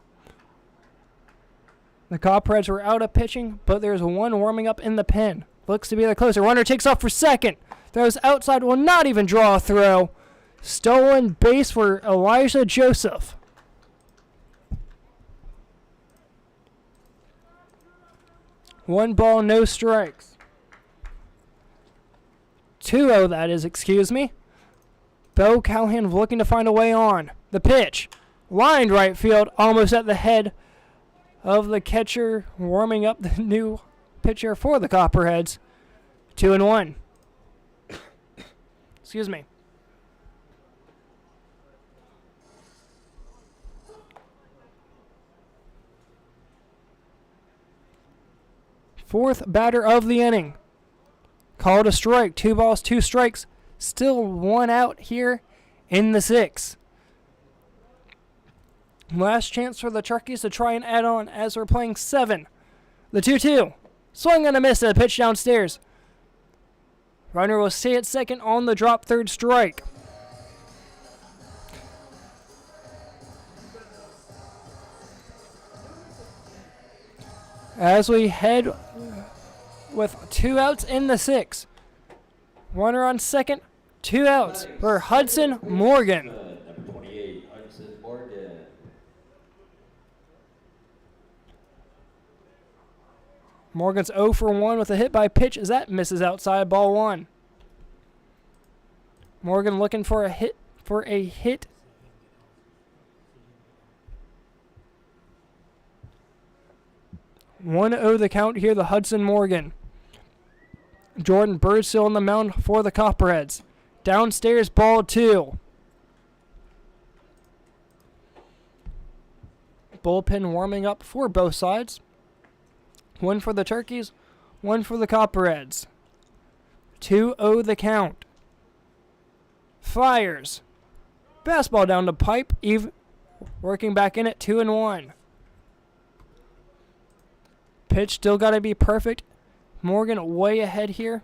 [SPEAKER 1] the Copperheads were out of pitching, but there's one warming up in the pen. Looks to be the closer. Runner takes off for second. Throws outside, will not even draw a throw. Stolen base for Elijah Joseph. One ball, no strikes. 2-0, that is, excuse me. Bo Callahan looking to find a way on. The pitch. Lined right field, almost at the head of the catcher, warming up the new pitcher for the Copperheads. 2-1. Excuse me. Fourth batter of the inning. Called a strike. 2 balls, 2 strikes. Still 1 out here in the 6th. Last chance for the Turkeys to try and add on as we're playing 7. The 2-2. Swing and a miss and a pitch downstairs. Runner will stay at second on the drop, 3rd strike. As we head with 2 outs in the 6th. Runner on second, 2 outs for Hudson Morgan.
[SPEAKER 5] Number 28, Hudson Morgan.
[SPEAKER 1] Morgan's 0 for 1 with a hit by pitch as that misses outside, ball 1. Morgan looking for a hit. 1-0 the count here, the Hudson Morgan. Jordan Birdsell on the mound for the Copperheads. Downstairs, ball 2. Bullpen warming up for both sides. 1 for the Turkeys, 1 for the Copperheads. 2-0 the count. Fires. Fastball down the pipe. Working back in at 2-1. Pitch still got to be perfect. Morgan way ahead here.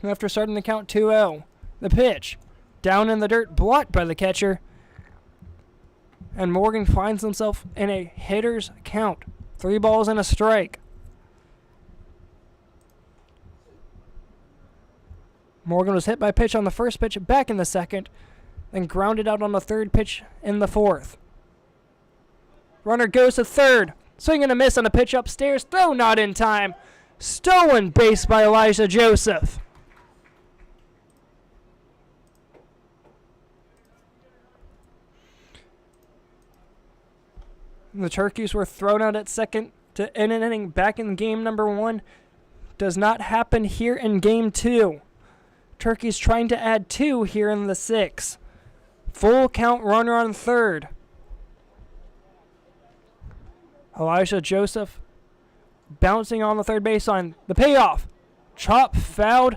[SPEAKER 1] After starting the count 2-0. The pitch. Down in the dirt, blocked by the catcher. And Morgan finds himself in a hitter's count. 3 balls and a strike. Morgan was hit by pitch on the first pitch, back in the second, then grounded out on the 3rd pitch in the 4th. Runner goes to 3rd. Swing and a miss on a pitch upstairs. Throw not in time. Stolen base by Elijah Joseph. The Turkeys were thrown out at second to end an inning back in game number 1. Does not happen here in game 2. Turkeys trying to add 2 here in the 6th. Full count, runner on 3rd. Elijah Joseph bouncing on the 3rd baseline. The payoff. Chop fouled.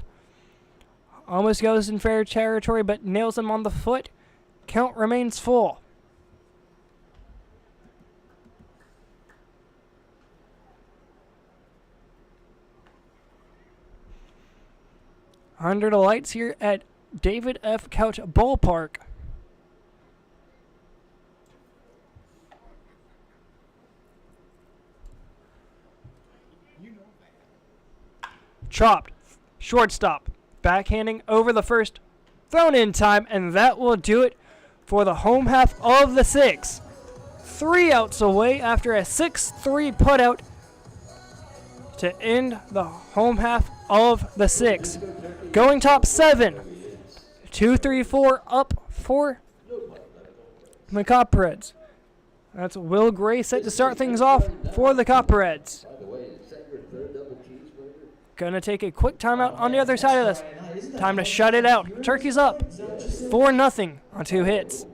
[SPEAKER 1] Almost goes in fair territory, but nails him on the foot. Count remains full. Under the lights here at David F. Couch Ballpark. Chopped. Shortstop. Backhanding over the first. Thrown in time, and that will do it for the home half of the 6th. 3 outs away after a 6-3 putout to end the home half of the 6th. Going top 7. 2-3-4 up for the Copperheads. That's Will Gray set to start things off for the Copperheads.
[SPEAKER 5] By the way, is that your 3rd double cheeseburger?
[SPEAKER 1] Gonna take a quick timeout on the other side of this. Time to shut it out. Turkey's up 4-0 on 2 hits.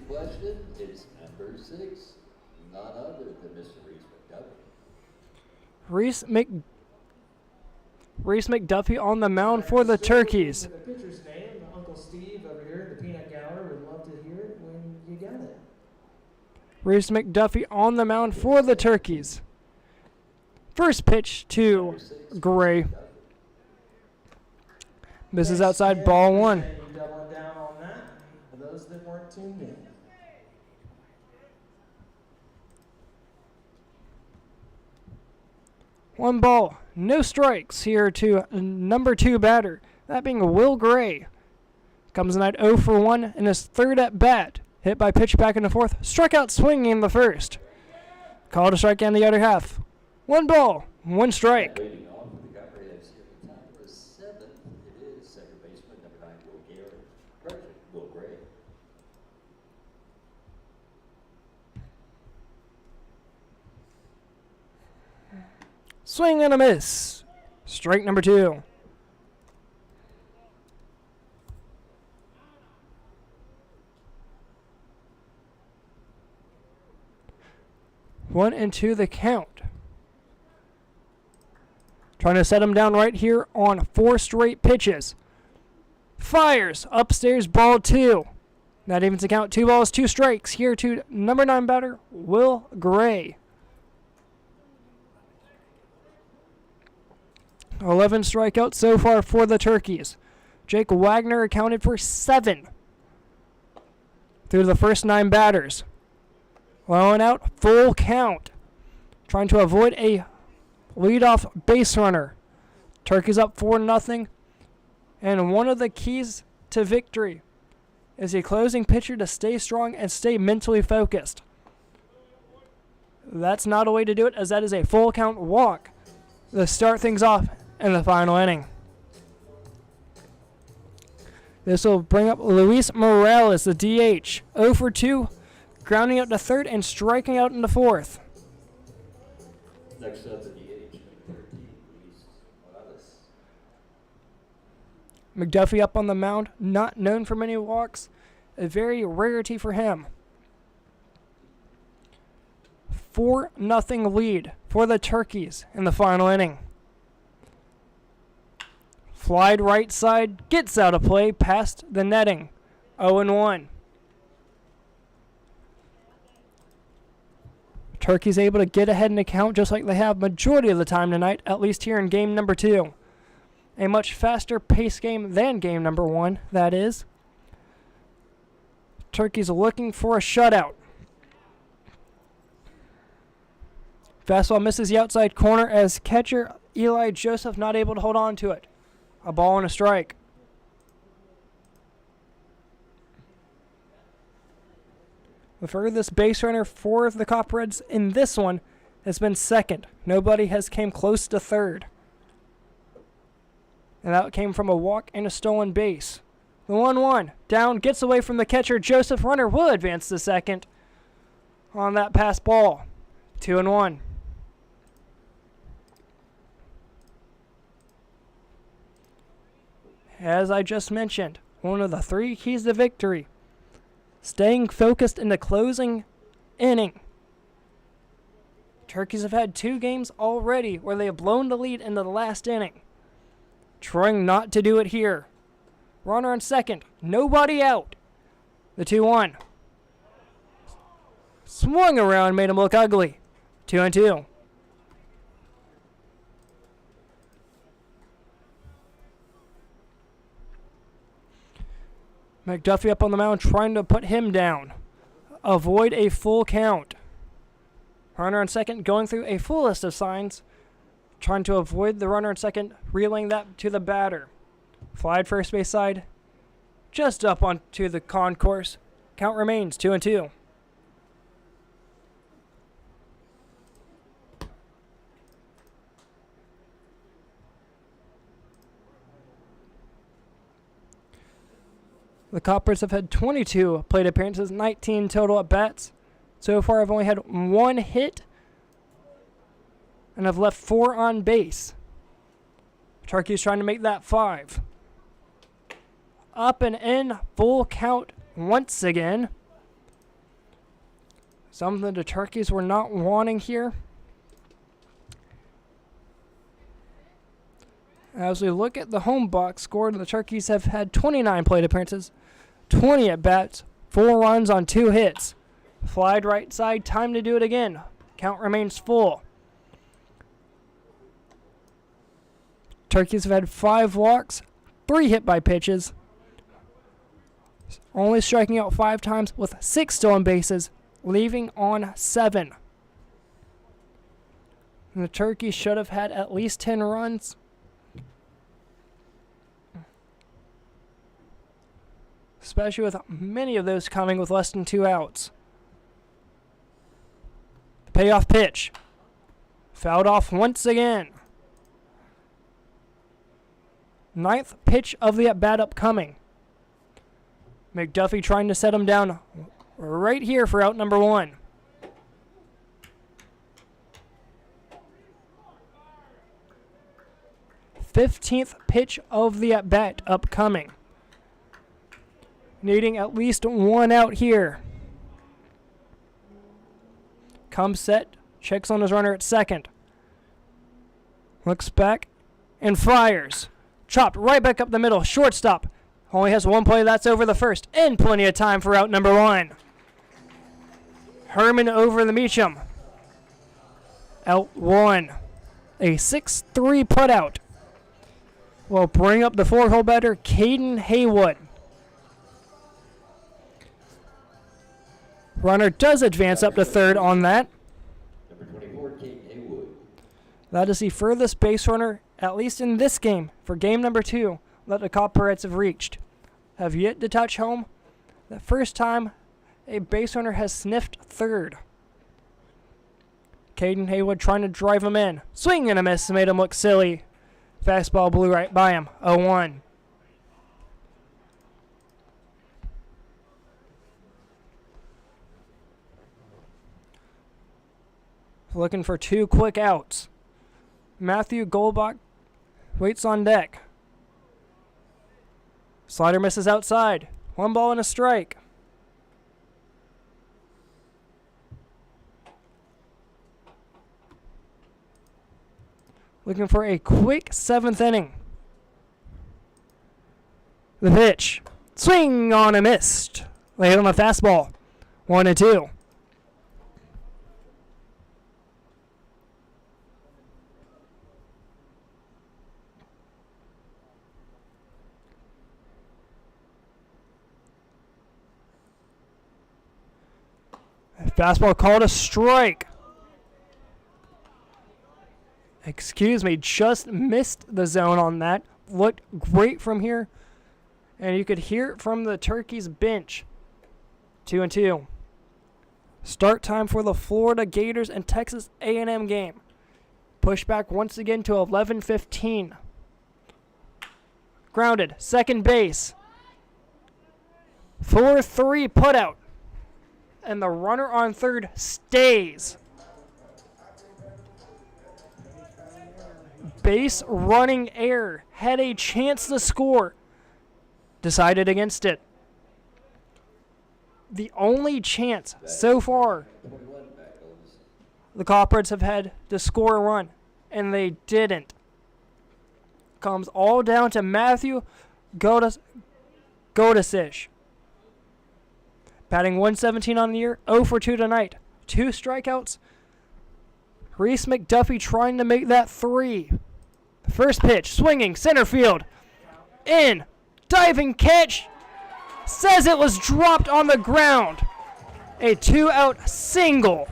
[SPEAKER 5] question is number 6, none other than Mr. Reese McDuffie.
[SPEAKER 1] Reese McDuffie on the mound for the Turkeys.
[SPEAKER 2] The pitcher's name, Uncle Steve over here, the peanut gallery, would love to hear it when you get it.
[SPEAKER 1] Reese McDuffie on the mound for the Turkeys. First pitch to
[SPEAKER 5] Number 6,
[SPEAKER 1] Gray.
[SPEAKER 5] McDuffie.
[SPEAKER 1] Misses outside, ball 1.
[SPEAKER 2] Doubling down on that for those that weren't tuned in.
[SPEAKER 1] One ball, no strikes here to number 2 batter, that being Will Gray. Comes in at 0 for 1 in his third at bat. Hit by pitch back in the fourth, struck out swinging in the first. Called a strike in the other half. 1 ball, 1 strike.
[SPEAKER 5] Leading off with the Copperheads here at the top of the 7th, it is second baseman number 9, Will Gray.
[SPEAKER 1] Swing and a miss. Strike number 2. One and 2 the count. Trying to set him down right here on 4 straight pitches. Fires upstairs, ball 2. That evens the count. 2 balls, 2 strikes here to number 9 batter, Will Gray. 11 strikeouts so far for the Turkeys. Jake Wagner accounted for 7 through the first 9 batters. Low and out, full count. Trying to avoid a leadoff base runner. Turkeys up 4-0. And one of the keys to victory is a closing pitcher to stay strong and stay mentally focused. That's not a way to do it, as that is a full count walk to start things off in the final inning. This will bring up Luis Morales, the DH. 0 for 2, grounding out to third and striking out in the fourth.
[SPEAKER 5] Next up, the DH, number 13, Luis Morales.
[SPEAKER 1] McDuffie up on the mound, not known for many walks, a very rarity for him. 4-0 lead for the Turkeys in the final inning. Flied right side, gets out of play past the netting. 0-1. Turkeys able to get ahead in the count just like they have majority of the time tonight, at least here in game number 2. A much faster pace game than game number 1, that is. Turkeys looking for a shutout. Fastball misses the outside corner as catcher Eli Joseph not able to hold on to it. A ball and a strike. The furthest base runner for the Copperheads in this one has been second. Nobody has came close to third. And that came from a walk and a stolen base. The 1-1 down, gets away from the catcher. Joseph, runner will advance to second on that pass ball. 2-1. As I just mentioned, one of the 3 keys to victory. Staying focused in the closing inning. Turkeys have had 2 games already where they have blown the lead into the last inning. Trying not to do it here. Runner on second. Nobody out. The 2-1. Swung around, made him look ugly. 2-2. McDuffie up on the mound trying to put him down. Avoid a full count. Runner on second going through a full list of signs. Trying to avoid the runner on second, relaying that to the batter. Fly at first base side. Just up onto the concourse. Count remains 2-2. The Coppers have had 22 plate appearances, 19 total at bats. So far, I've only had 1 hit and I've left 4 on base. Turkey's trying to make that 5. Up and in, full count once again. Something the Turkeys were not wanting here. As we look at the home box score, the Turkeys have had 29 plate appearances, 20 at-bats, 4 runs on 2 hits. Flied right side, time to do it again. Count remains full. Turkeys have had 5 walks, 3 hit by pitches, only striking out 5 times with 6 stolen bases, leaving on 7. And the Turkeys should have had at least 10 runs. Especially with many of those coming with less than 2 outs. The payoff pitch. Fouled off once again. 9th pitch of the at-bat upcoming. McDuffie trying to set him down right here for out number 1. Fifteenth pitch of the at-bat upcoming. Needing at least 1 out here. Comes set, checks on his runner at second. Looks back and fires. Chopped right back up the middle, shortstop. Only has 1 play, that's over the first, and plenty of time for out number 1. Herman over the Meacham. Out 1. A 6-3 putout will bring up the 4-hole batter, Caden Haywood. Runner does advance up to third on that.
[SPEAKER 5] Number 24, Caden Haywood.
[SPEAKER 1] That is the furthest base runner, at least in this game, for game number 2, that the Copperheads have reached. Have yet to touch home. The first time a base runner has sniffed third. Caden Haywood trying to drive him in. Swing and a miss made him look silly. Fastball blew right by him. 0-1. Looking for 2 quick outs. Matthew Goldbach waits on deck. Slider misses outside. 1 ball and a strike. Looking for a quick 7th inning. The pitch. Swing on a missed. Late on a fastball. 1-2. Fastball called a strike. Excuse me, just missed the zone on that. Looked great from here. And you could hear it from the Turkeys bench. 2-2. Start time for the Florida Gators and Texas A&M game. Push back once again to 11:15. Grounded, second base. 4-3 putout. And the runner on third stays. Base running error. Had a chance to score. Decided against it. The only chance so far
[SPEAKER 5] 21 back goes.
[SPEAKER 1] the Copperheads have had to score a run, and they didn't. Comes all down to Matthew Godesish. Batting 117 on the year, 0 for 2 tonight. 2 strikeouts. Reese McDuffie trying to make that 3. First pitch, swinging, center field. In. Diving catch. Says it was dropped on the ground. A 2-out single.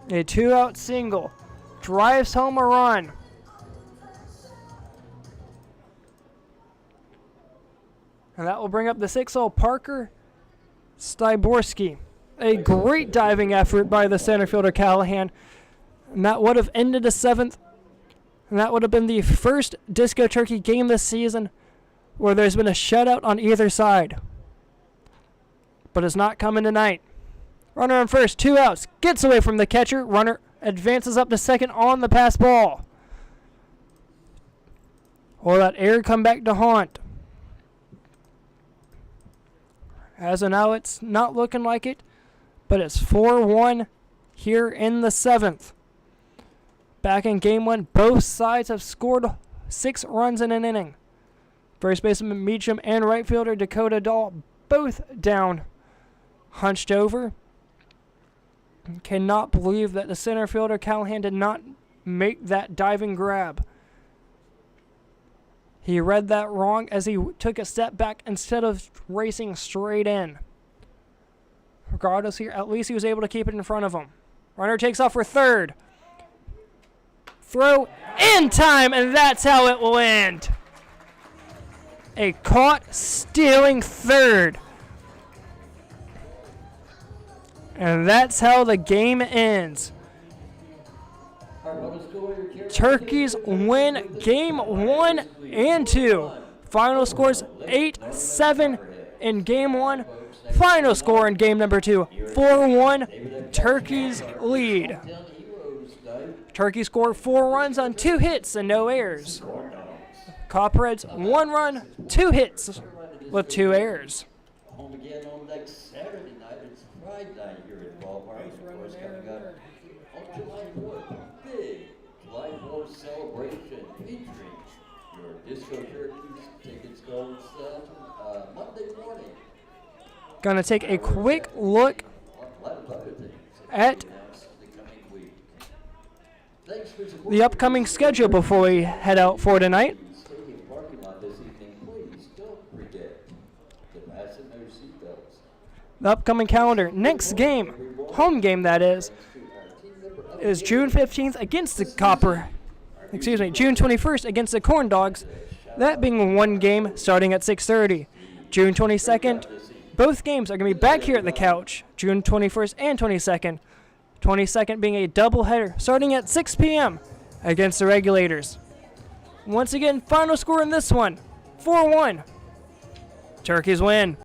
[SPEAKER 1] A 2-out single. Drives home a run. And that will bring up the 6-0 Parker Styborski. A great diving effort by the center fielder Callahan. And that would have ended the 7th. And that would have been the first Disco Turkey game this season where there's been a shutout on either side. But it's not coming tonight. Runner on first, 2 outs. Gets away from the catcher. Runner advances up to second on the pass ball. Will that error come back to haunt? As of now, it's not looking like it, but it's 4-1 here in the 7th. Back in game 1, both sides have scored 6 runs in an inning. First baseman Meacham and right fielder Dakota Dahl both down, hunched over. Cannot believe that the center fielder Callahan did not make that diving grab. He read that wrong as he took a step back instead of racing straight in. Regardless, here at least he was able to keep it in front of him. Runner takes off for third. Throw in time, and that's how it will end. A caught stealing third. And that's how the game ends. Turkeys win game 1 and 2. Final scores 8-7 in game 1. Final score in game number 2, 4-1. Turkeys lead. Turkeys scored 4 runs on 2 hits and no errors. Copperheads 1 run, 2 hits with 2 errors.
[SPEAKER 5] Home again on next Saturday night. It's Pride Night here at the ballpark. Of course, coming up on July 4th. Big July 4th celebration featuring your Disco Turkeys. Tickets go on sale Monday morning.
[SPEAKER 1] Gonna take a quick look at the upcoming schedule before we head out for tonight. The upcoming calendar, next game, home game that is June 15th against the June 21st against the Corn Dogs, that being one game starting at 6:30. June 22nd, both games are going to be back here at the couch, June 21st and 22nd. 22nd being a doubleheader starting at 6 p.m. against the Regulators. Once again, final score in this one, 4-1. Turkeys win.